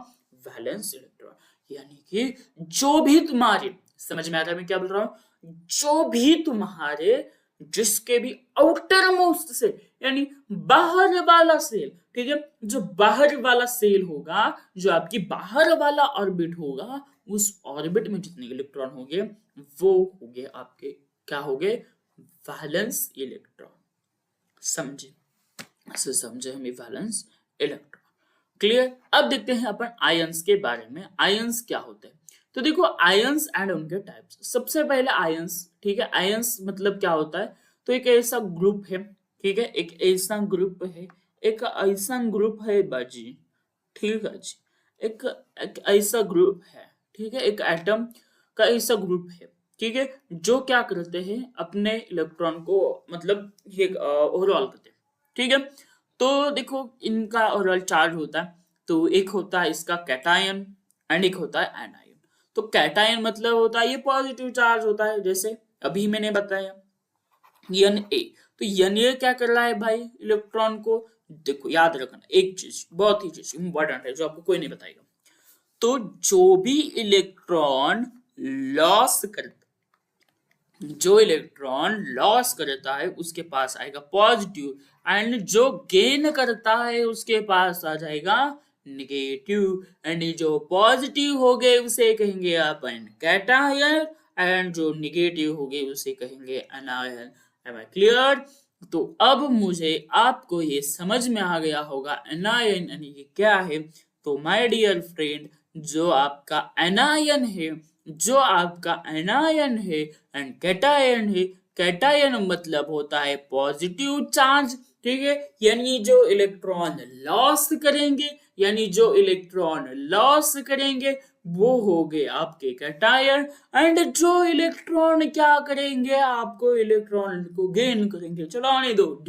वैलेंस इलेक्ट्रॉन। यानी कि जो भी तुम्हारे, समझ में आ रहा है मैं क्या बोल रहा हूँ, जो भी तुम्हारे जिसके भी आउटर मोस्ट से, यानी बाहर वाला सेल, ठीक है, जो बाहर वाला सेल होगा, जो आपकी बाहर वाला ऑर्बिट होगा, उस ऑर्बिट में जितने इलेक्ट्रॉन होंगे वो होंगे आपके, क्या होंगे, वैलेंस इलेक्ट्रॉन। समझे, ऐसे समझे हमें वैलेंस इलेक्ट्रॉन, क्लियर। अब देखते हैं अपन आयंस के बारे में, आयंस क्या होते हैं। तो देखो आयंस एंड उनके टाइप्स, सबसे पहले आयंस, ठीक है। आयंस मतलब क्या होता है, तो एक ऐसा ग्रुप है, ठीक है, एक ऐसा ग्रुप है, एक ऐसा ग्रुप है बाजी, ठीक है जी, एक एक ऐसा ग्रुप है, ठीक है, एक एटम का ऐसा ग्रुप है, ठीक है, जो क्या करते हैं, अपने इलेक्ट्रॉन को मतलब ये ओवरऑल करते हैं, ठीक है। तो देखो इनका ओवरऑल चार्ज होता है, तो एक होता है इसका कैटायन एंड एक होता है एनायन। तो कैटायन मतलब होता है ये पॉजिटिव चार्ज होता है, जैसे अभी मैंने बताया एन ए। तो एन ए क्या कर रहा है भाई, इलेक्ट्रॉन को, देखो याद रखना एक चीज, बहुत ही चीज इंपॉर्टेंट है जो आपको कोई नहीं बताएगा। तो जो भी इलेक्ट्रॉन लॉस कर जो इलेक्ट्रॉन लॉस करता है उसके पास आएगा पॉजिटिव, एंड जो गेन करता है उसके पास आ जाएगा निगेटिव। एंड जो पॉजिटिव हो गए उसे कहेंगे अपन कैटायन, एंड जो निगेटिव हो गए उसे कहेंगे एनायन। M I clear. तो अब मुझे आपको ये समझ में आ गया होगा एनायन यानी कि क्या है। तो माय डियर फ्रेंड, जो आपका एनायन है, जो आपका एनायन है एंड कैटायन है, कैटायन मतलब होता है पॉजिटिव चार्ज, ठीक है। यानी जो इलेक्ट्रॉन लॉस करेंगे, यानी जो इलेक्ट्रॉन लॉस करेंगे वो हो गए आपके कैटायन, एंड जो इलेक्ट्रॉन क्या करेंगे, आपको इलेक्ट्रॉन को गेन करेंगे, चलो आने दो,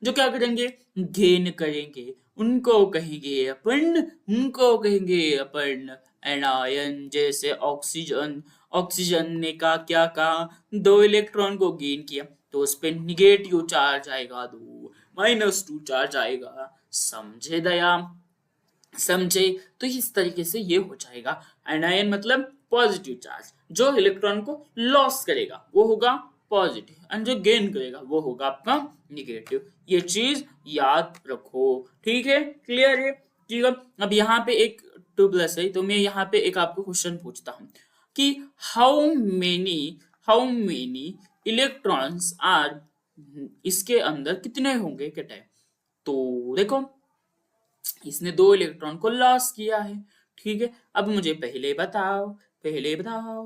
जो क्या करेंगे, गेन करेंगे, उनको कहेंगे अपन एनायन। जैसे ऑक्सीजन, ऑक्सीजन ने का क्या कहा, दो इलेक्ट्रॉन को गेन किया, तो उस पर निगेटिव चार्ज आएगा, दो -2 चार्ज आएगा। समझे दया, समझे। तो इस तरीके से ये हो जाएगा, एनायन मतलब पॉजिटिव चार्ज, जो इलेक्ट्रॉन को लॉस करेगा वो होगा पॉजिटिव, एंड जो गेन करेगा वो होगा आपका निगेटिव। ये चीज याद रखो, ठीक है, क्लियर है, ठीक है। अब यहाँ पे एक 2+ है, तो मैं यहाँ पे एक आपको क्वेश्चन पूछता हूँ कि हाउ मेनी इलेक्ट्रॉन्स आर, इसके अंदर कितने होंगे कैटायन। तो देखो इसने दो इलेक्ट्रॉन को लॉस किया है, ठीक है। अब मुझे पहले बताओ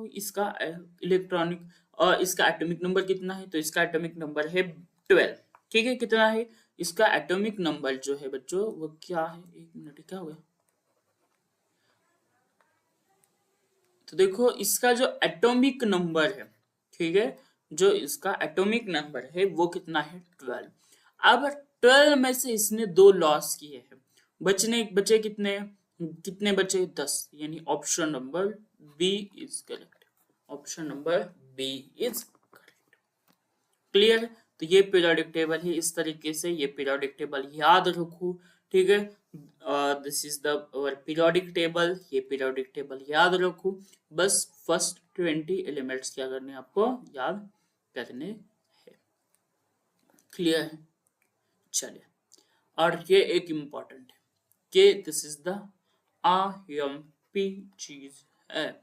इसका इलेक्ट्रॉनिक और इसका एटॉमिक नंबर कितना है। तो इसका एटॉमिक नंबर है 12, ठीक है। कितना है इसका एटॉमिक नंबर जो है बच्चों, वो क्या है, एक मिनट, क्या हो गया। तो देखो इसका जो एटॉमिक नंबर है, ठीक है, जो इसका एटॉमिक नंबर है वो कितना है, 12। अब 12 में से इसने दो लॉस किए हैं, बचे कितने, कितने बचे, 10, यानी option number B is correct, option number B is correct, clear. तो ये पीरियोडिक टेबल है, इस तरीके से ये पीरियोडिक टेबल याद रखो, ठीक है। This is the our periodic table, ये पीरियोडिक टेबल याद रखो। बस फर्स्ट 20 एलिमेंट्स क्या करने आपको याद करने हैं, क्लियर है। चलिए, और ये एक इम्पॉर्टेंट है कि दिस इज द IMP चीज है,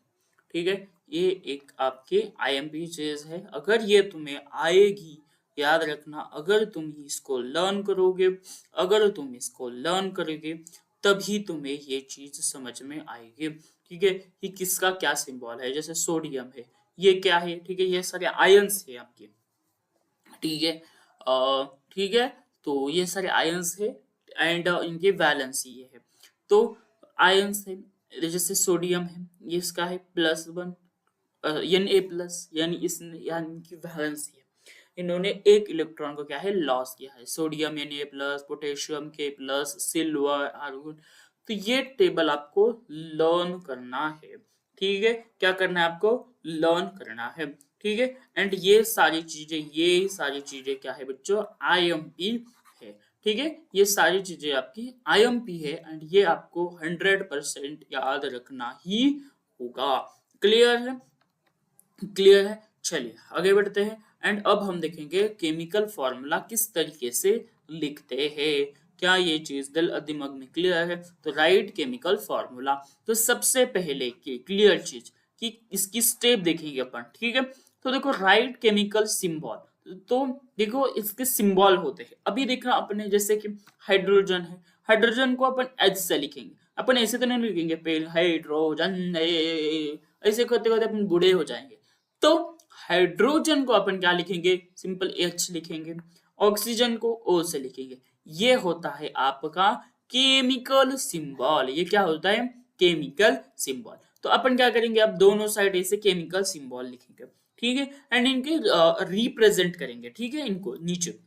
ठीक है। ये एक आपके IMP चीज है, अगर ये तुम्हें आएगी, याद रखना, अगर तुम इसको लर्न करोगे, अगर तुम इसको लर्न करोगे तभी तुम्हें ये चीज समझ में आएगी। ठीक है, कि किसका क्या सिंबल है। जैसे सोडियम है, ये क्या है, ठीक है, ये सारे आयंस है आपके। ठीक है, ठीक है, तो ये सारे आयंस है एंड इनके वैलेंस ये है। तो आयंस है, जैसे सोडियम है, ये इसका है +1 Na+, यानी इसने यानी इनकी वैलेंस है। इन्होंने एक इलेक्ट्रॉन को क्या है लॉस किया है। Sodium Na+, potassium K+, silver argon. तो ये टेबल आपको लर्न करना है। ठीक है, क्या करना है आपको, लर्न करना है। ठीक है, एंड ये सारी चीजें क्या है बच्चों, IMP है। ठीक है, ये सारी चीजें आपकी IMP है एंड ये आपको 100% याद रखना ही होगा। क्लियर है, क्लियर है। चलिए आगे बढ़ते हैं एंड अब हम देखेंगे केमिकल फॉर्मूला किस तरीके से लिखते हैं। क्या ये चीज दिमाग में क्लियर है। तो राइट केमिकल फॉर्मूला। तो सबसे पहले की क्लियर चीज कि इसकी स्टेप देखेंगे अपन। ठीक है, तो देखो राइट केमिकल सिंबल। तो देखो इसके सिंबल होते हैं। अभी देखा अपने जैसे कि हाइड्रोजन है, हाइड्रोजन को अपन H से लिखेंगे। अपन ऐसे तो नहीं लिखेंगे पे हाइड्रोजन ऐसे करते करते अपन बूढ़े हो जाएंगे। तो हाइड्रोजन को अपन क्या लिखेंगे, सिंपल H लिखेंगे। ऑक्सीजन को O से लिखेंगे। ये होता है आपका केमिकल सिंबल। ये क्या होता है, केमिकल सिंबल। तो अपन क्या करेंगे, अब दोनों साइड ऐसे केमिकल सिंबल लिखेंगे। ठीक है, एंड इनके रिप्रेजेंट करेंगे। ठीक है, इनको नीचे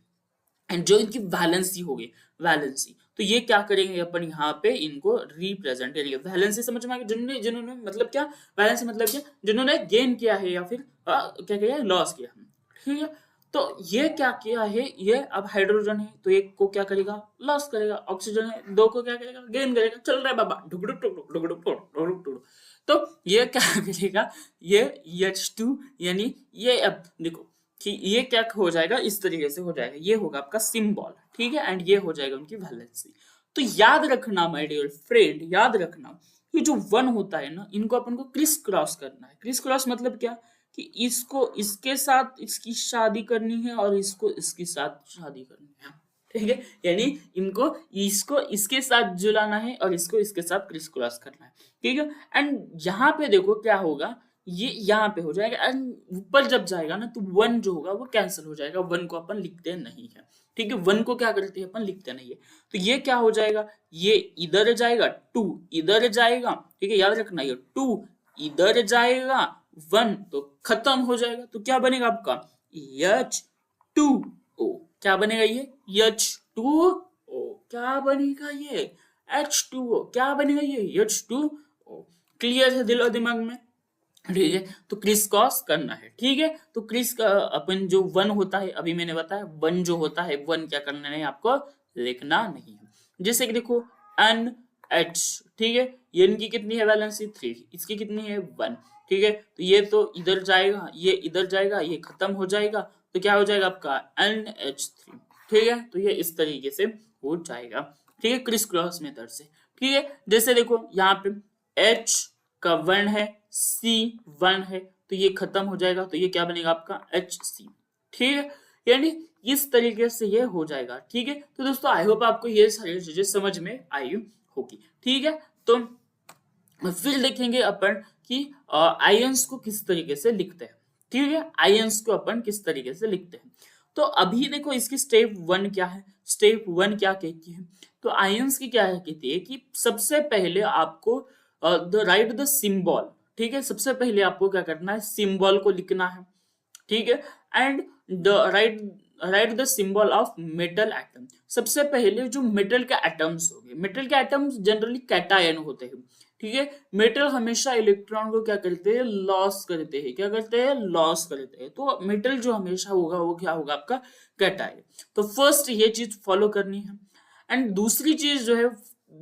एंड जो इनकी वैलेंसी होगी, वैलेंसी, तो ये क्या करेंगे अपन यहाँ पे इनको रिप्रेजेंट करेंगे। वैलेंसी समझ में आ गया, जिन्होंने जिन्होंने मतलब क्या, वैलेंसी मतलब क्या, जिन्होंने गेन किया है या फिर क्या किया है, लॉस किया है। ठीक है, तो ये क्या किया है, ये अब हाइड्रोजन है तो एक को क्या करेगा, लॉस करेगा। ऑक्सीजन है, दो को क्या करेगा, गेन करेगा। चल रहा है बाबा, ढुकड़ुक टुक ढुकड़ुक टुक ढुकड़ुक टुक। तो ये क्या करेगा, ये H2 यानी ये, अब देखो कि ये क्या हो जाएगा, इस तरीके से हो जाएगा। ये होगा आपका सिंबल। ठीक है, एंड ये हो जाएगा उनकी वैलेंसी। तो याद रखना माय डियर फ्रेंड, याद रखना कि जो 1 होता है ना, इनको अपन को क्रिस क्रॉस करना है। क्रिस क्रॉस मतलब क्या, कि इसको इसके साथ इसकी शादी करनी है और इसको इसके साथ शादी करनी है। ठीक है, यानी इनको इसको इसके साथ जुलाना है और इसको इसके साथ क्रिस क्रॉस करना है। ठीक है, एंड यहाँ पे देखो क्या होगा, ये यहाँ पे हो जाएगा एंड ऊपर जब जाएगा ना तो 1 जो होगा वो कैंसिल हो जाएगा। 1 को अपन लिखते नहीं है। ठीक है, 1 को क्या करते हैं अपन, लिखते नहीं है। तो ये क्या हो जाएगा, ये इधर जाएगा, 2 इधर जाएगा। ठीक है, याद रखना ये 2 इधर जाएगा, 1 तो खत्म हो जाएगा। तो क्या बनेगा आपका H2O। क्या बनेगा ये H2O। क्या बनेगा ये H2O। क्या बनेगा ये H2O। क्लियर है दिलो दिमाग में। ठीक है, तो क्रिस क्रॉस करना है। ठीक है, तो क्रिस का अपन जो 1 होता है, अभी मैंने बताया 1 जो होता है, 1 क्या करना नहीं, आपको लिखना नहीं है। जैसे कि देखो NH। ठीक है, ये इनकी कितनी है वैलेंसी, 3, इसकी कितनी है 1। ठीक है, तो ये तो इधर जाएगा, ये इधर जाएगा, ये खत्म हो जाएगा। तो क्या हो जाएगा आपका NH3। ठीक है, तो ये इस तरीके से हो जाएगा। ठीक है, क्रिस क्रॉस मेथड से। ठीक है, जैसे देखो यहाँ पे H का 1 है, C1 है, तो ये खत्म हो जाएगा। तो ये क्या बनेगा आपका HC। ठीक है, यानी इस तरीके से ये हो जाएगा। ठीक है, तो दोस्तों आई होप आपको ये सारी चीजें समझ में आई होगी। ठीक है, तो फिर देखेंगे अपन कि आयंस को किस तरीके से लिखते हैं। ठीक है, आयंस को अपन किस तरीके से लिखते हैं। तो अभी देखो इसकी स्टेप 1 क्या है, स्टेप 1 क्या कहती है। तो आयंस की क्या कहती है कि सबसे पहले आपको द राइट द सिंबल। ठीक है, सबसे पहले आपको क्या करना है, सिंबल को लिखना है। ठीक है, and the right the symbol of metal atom. सबसे पहले जो मेटल के एटम्स हो गए, मेटल के एटम्स जनरली कैटायन होते हैं। ठीक है, मेटल हमेशा इलेक्ट्रॉन को क्या करते हैं, लॉस करते हैं। क्या करते हैं, लॉस करते हैं। तो मेटल जो हमेशा होगा वो क्या होगा आपका, कैटायन। तो फर्स्ट ये चीज फॉलो करनी है। एंड दूसरी चीज जो है,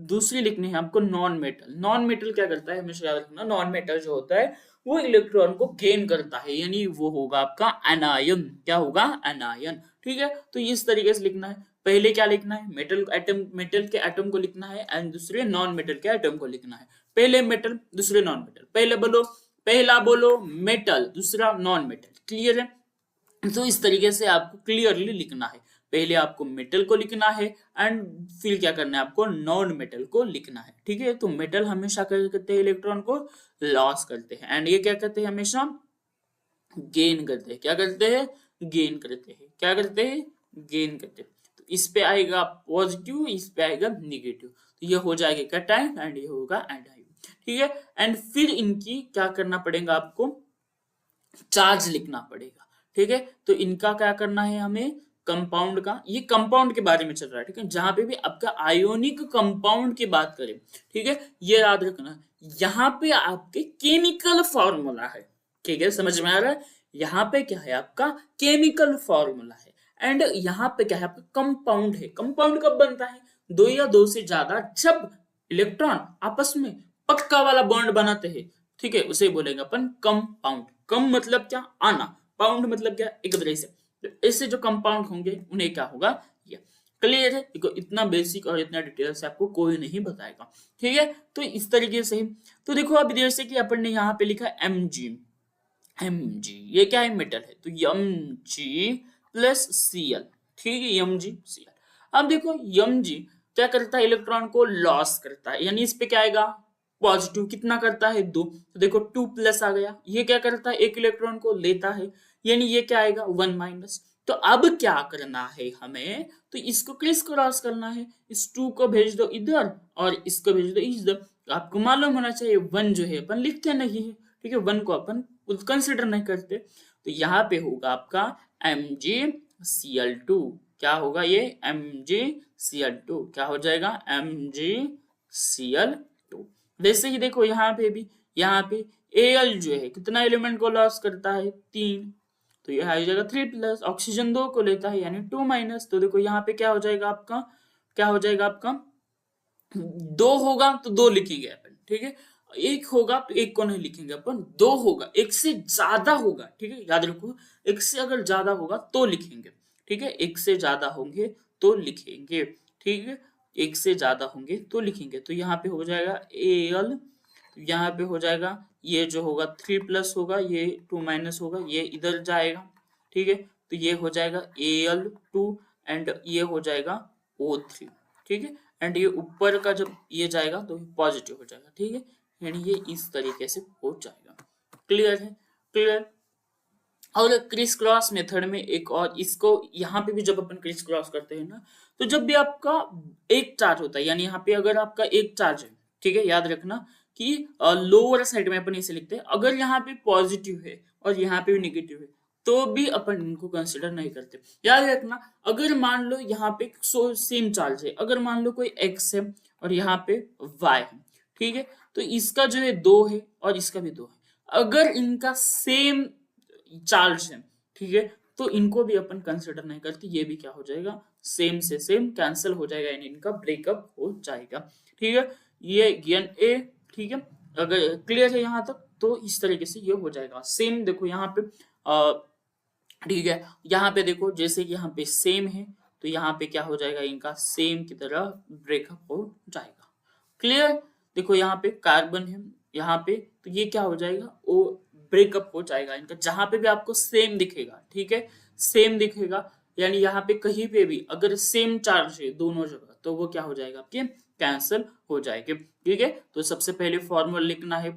दूसरी लिखनी है आपको नॉन मेटल। नॉन मेटल क्या करता है, हमेशा याद रखना, नॉन मेटल जो होता है वो इलेक्ट्रॉन को गेन करता है, यानी वो होगा आपका एनायन। क्या होगा, एनायन। ठीक है, तो इस तरीके से लिखना है। पहले क्या लिखना है, मेटल एटम, मेटल के एटम को लिखना है एंड दूसरे नॉन मेटल के एटम को लिखना है। पहले मेटल, दूसरे नॉन मेटल। पहले बोलो, पहला बोलो मेटल, दूसरा नॉन मेटल। क्लियर है, तो इस तरीके से आपको क्लियरली लिखना है। पहले आपको मेटल को लिखना है एंड फिर क्या करना है आपको नॉन मेटल को लिखना है। ठीक है, तो मेटल हमेशा क्या करते हैं इलेक्ट्रॉन को लॉस करते हैं एंड ये क्या करते हैं हमेशा गेन करते हैं। क्या करते हैं गेन करते हैं। क्या करते हैं गेन करते हैं। तो इस पे आएगा पॉजिटिव, इस पे आएगा निगेटिव, तो ये हो जाएगा कैटायन एंड ये होगा एनायन। ठीक है, एंड फिर इनकी क्या करना पड़ेगा आपको चार्ज लिखना पड़ेगा। ठीक है, तो इनका क्या करना है हमें कंपाउंड का, ये कंपाउंड के बारे में चल रहा है। ठीक है, जहां पे भी आपका आयोनिक कंपाउंड की बात करें, ठीक है, ये याद रखना यहाँ पे आपके केमिकल फॉर्मूला है। ठीक है, समझ में आ रहा है। यहाँ पे क्या है आपका केमिकल फॉर्मूला है एंड यहाँ पे क्या है आपका कंपाउंड है। कंपाउंड कब बनता है दो या दो से ज्यादा जब इलेक्ट्रॉन आपस में पक्का वाला बॉन्ड बनाते हैं। ठीक है, उसे बोलेंगे अपन कंपाउंड। कम मतलब क्या आना, पाउंड मतलब क्या एक तरह से। तो ऐसे जो कंपाउंड होंगे उन्हें क्या होगा ये। क्लियर है, देखो इतना बेसिक और इतना डिटेल से आपको कोई नहीं बताएगा। ठीक है, तो इस तरीके से तो देखो अब जैसे कि अपन ने यहाँ पे लिखा Mg। Mg ये क्या है मेटल है, तो Mg प्लस Cl। ठीक है, MgCl। अब देखो Mg क्या करता है इलेक्ट्रॉन को लॉस करता है, यानी इस पे क्या आएगा पॉजिटिव। कितना करता है 2, तो देखो 2 प्लस आ गया। ये क्या करता है एक इलेक्ट्रॉन को लेता है, यानी ये क्या आएगा 1 माइनस। तो अब क्या करना है हमें, तो इसको क्रिस क्रॉस करना है। इस 2 को भेज दो इधर और इसको भेज दो इधर। तो आपको मालूम होना चाहिए 1 जो है अपन लिखते नहीं है। ठीक है, 1 को अपन कंसिडर नहीं करते। तो यहाँ पे होगा आपका MgCl2। क्या होगा ये MgCl2 क्या हो जाएगा MgCl2। वैसे ही देखो यहाँ पे भी, यहाँ पे Al जो है कितना एलिमेंट को लॉस करता है 3, तो ये आ जाएगा 3 प्लस। ऑक्सीजन 2 को लेता है यानी 2 माइनस। तो देखो यहाँ पे क्या हो जाएगा आपका, क्या हो जाएगा आपका 2 होगा तो 2 लिखेंगे अपन। ठीक है, 1 होगा तो 1 को नहीं लिखेंगे अपन, 2 होगा, 1 से ज्यादा होगा। ठीक है, याद रखो 1 से अगर ज्यादा होगा तो लिखेंगे। ठीक है, 1 से ज्यादा होंगे तो लिखेंगे। ठीक है, 1 से ज्यादा होंगे तो लिखेंगे। तो यहाँ पे हो जाएगा Al, यहाँ पे हो जाएगा ये जो होगा 3 प्लस होगा, ये 2 माइनस होगा, ये इधर जाएगा। ठीक है, तो ये हो जाएगा Al2 एंड ये हो जाएगा O3। ठीक है, एंड ये ऊपर का जब ये जाएगा तो पॉजिटिव हो जाएगा। ठीक है, यानी ये इस तरीके से हो जाएगा। क्लियर है, क्लियर। और क्रिस क्रॉस मेथड में एक और, इसको यहाँ पे भी जब अपन क्रिस क्रॉस करते हैं ना, तो जब भी आपका एक चार्ज होता है, यानी यहाँ पे अगर आपका एक चार्ज है, ठीक है, याद रखना कि लोअर साइड में अपन इसे लिखते हैं। अगर यहाँ पे पॉजिटिव है और यहाँ पे भी निगेटिव है तो भी अपन इनको कंसिडर नहीं करते। याद रखना अगर मान लो यहाँ पे सेम चार्ज है, अगर मान लो कोई x है और यहाँ पे y है, ठीक है, तो इसका जो है 2 है और इसका भी 2 है, अगर इनका सेम चार्ज है, ठीक है, तो इनको भी अपन कंसिडर नहीं करते। ये भी क्या हो जाएगा सेम से सेम कैंसिल हो जाएगा, यानी इनका ब्रेकअप हो जाएगा। ठीक है, ये ज्ञान ए। ठीक है, अगर क्लियर है यहाँ तक तो इस तरीके से ये हो जाएगा सेम। देखो यहाँ पे ठीक है, यहाँ पे देखो जैसे कि यहाँ पे सेम है तो यहाँ पे क्या हो जाएगा इनका सेम की तरह ब्रेकअप हो जाएगा। क्लियर, देखो यहाँ पे कार्बन है यहाँ पे, तो ये क्या हो जाएगा वो ब्रेकअप हो जाएगा इनका, जहां पे भी आपको सेम दिखेगा। ठीक है, सेम दिखेगा, यानी यहाँ पे कहीं पे भी अगर सेम चार्ज है दोनों जगह तो वो क्या हो जाएगा आपके कैंसिल हो जाएंगे। ठीक है, तो सबसे पहले फॉर्मूला लिखना है।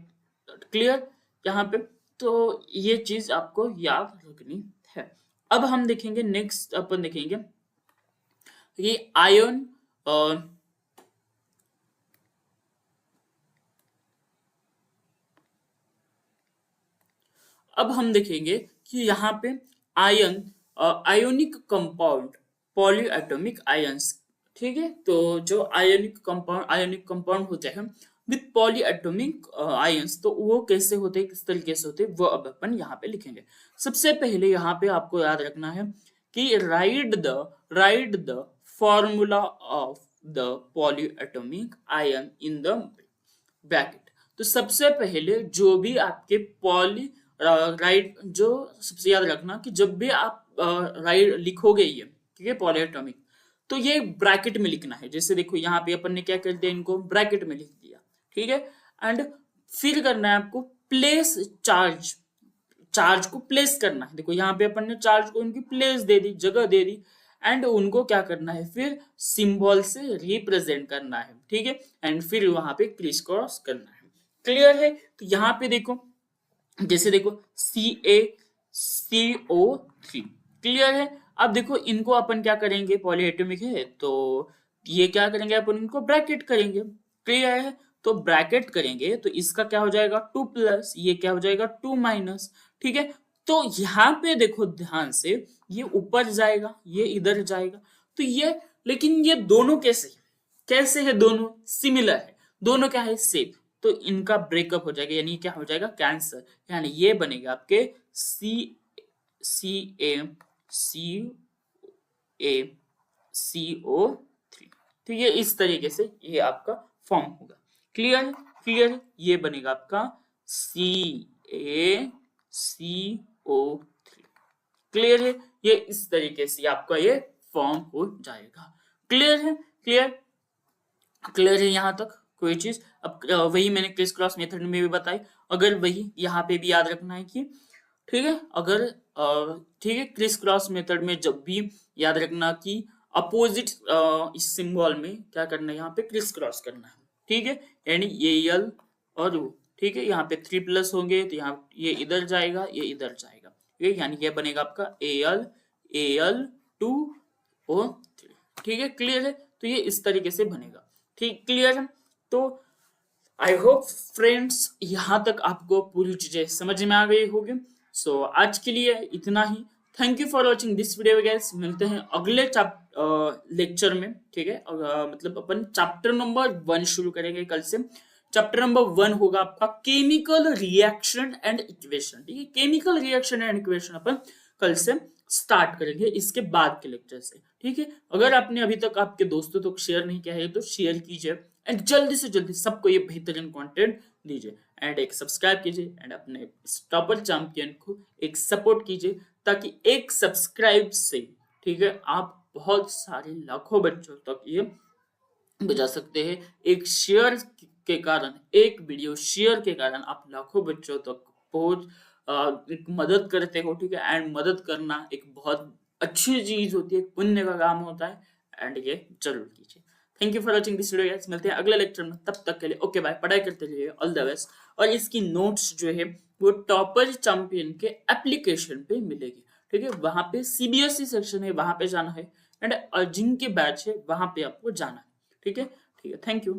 क्लियर यहाँ पे, तो ये चीज आपको याद रखनी है। अब हम देखेंगे नेक्स्ट, अपन देखेंगे ये आयन अब हम देखेंगे कि यहाँ पे ion ionic compound polyatomic ions. ठीक है, तो जो आयोनिक कंपाउंड होते हैं विद पॉलीएटॉमिक आयंस, तो वो कैसे होते हैं किस तरीके से होते हैं वो अब अपन यहाँ पे लिखेंगे। सबसे पहले यहाँ पे आपको याद रखना है कि right the formula of the polyatomic ion in the bracket. तो सबसे पहले जो भी आपके पॉली राइट, जो सबसे याद रखना कि जब भी आप राइट लिखोगे ये, ठीक है, पॉलीएटॉमिक, तो ये ब्रैकेट में लिखना है। जैसे देखो यहाँ पे अपन ने क्या कर दिया, इनको ब्रैकेट में लिख दिया। ठीक है, एंड फिर करना है आपको प्लेस चार्ज को प्लेस करना है। देखो यहाँ पे अपन ने चार्ज को इनकी प्लेस दे दी, जगह दे दी, एंड उनको क्या करना है, फिर सिंबल से रिप्रेजेंट करना है, ठीक है, एंड फिर वहां पे क्रिस क्रॉस करना है। क्लियर है? तो यहाँ पे देखो, जैसे देखो CaCO3, क्लियर है। अब देखो इनको अपन क्या करेंगे, पॉलीएटॉमिक है तो ये क्या करेंगे, अपन इनको ब्रैकेट करेंगे, क्लियर है। तो ब्रैकेट करेंगे तो इसका क्या हो जाएगा 2+, ये क्या हो जाएगा 2-, ठीक है। तो यहाँ पे देखो ध्यान से, ये ऊपर जाएगा, ये इधर जाएगा, तो ये, लेकिन ये दोनों कैसे कैसे है, दोनों सिमिलर है, दोनों क्या है सेम, तो इनका ब्रेकअप हो जाएगा, यानी क्या हो जाएगा कैंसर, यानी ये बनेगा आपके CaCO3। तो ये इस तरीके से ये आपका फॉर्म होगा। क्लियर है? क्लियर है? ये बनेगा आपका CaCO3। क्लियर है? ये इस तरीके से आपका ये फॉर्म हो जाएगा। क्लियर है? क्लियर क्लियर है यहाँ तक कोई चीज? अब वही मैंने क्रिस क्रॉस मेथड में भी बताई, अगर वही यहाँ पे भी याद रखना है कि, ठीक है, अगर ठीक है, क्रिस क्रॉस मेथड में जब भी याद रखना कि अपोजिट इस सिंबल में क्या करना है, यहाँ पे क्रिस क्रॉस करना है, ठीक है, यानी Al और O, ठीक है, यहाँ पे 3+ होंगे तो यहाँ ये इधर जाएगा, ये इधर जाएगा, ठीक है, यानी ये बनेगा आपका Al2O3, ठीक है। क्लियर है? तो ये इस तरीके से बनेगा, ठीक, क्लियर है। तो आई होप फ्रेंड्स यहाँ तक आपको पूरी चीजें समझ में आ गई होगी। सो आज के लिए इतना ही। Thank you for watching this video guys. मिलते हैं अगले लेक्चर में, ठीक है। मतलब अपन चैप्टर नंबर 1 शुरू करेंगे कल से। चैप्टर नंबर 1 होगा आपका केमिकल रिएक्शन एंड इक्वेशन, ठीक है, केमिकल रिएक्शन एंड इक्वेशन अपन कल से स्टार्ट करेंगे इसके बाद के लेक्चर से, ठीक है। अगर आपने अभी तक आपके दोस्तों तक शेयर नहीं किया है तो शेयर कीजिए एंड जल्दी से जल्दी सबको ये बेहतरीन कंटेंट दीजिए एंड एक सब्सक्राइब कीजिए एंड अपने टॉपर चैंपियन को एक सपोर्ट कीजिए, ताकि एक सब्सक्राइब से, ठीक है, आप बहुत सारे लाखों बच्चों तक ये बजा सकते हैं। एक शेयर के कारण, एक वीडियो शेयर के कारण आप लाखों बच्चों तक पहुंच एक मदद करते हो, ठीक है। एंड मदद करना एक बहुत अच्छी चीज होती है, पुण्य का काम होता है, एंड ये जरूर कीजिए। Thank you for watching this video guys. मिलते हैं अगले लेक्चर में, तब तक के लिए ओके बाय। पढ़ाई करते रहिए, ऑल द बेस्ट। और इसकी नोट्स जो है वो टॉपर चैंपियन के एप्लीकेशन पे मिलेगी, ठीक है। वहां पे CBSE सेक्शन है, वहां पे जाना है, एंड जिनके बैच है वहां पे आपको जाना है, ठीक है। ठीक है, थैंक यू।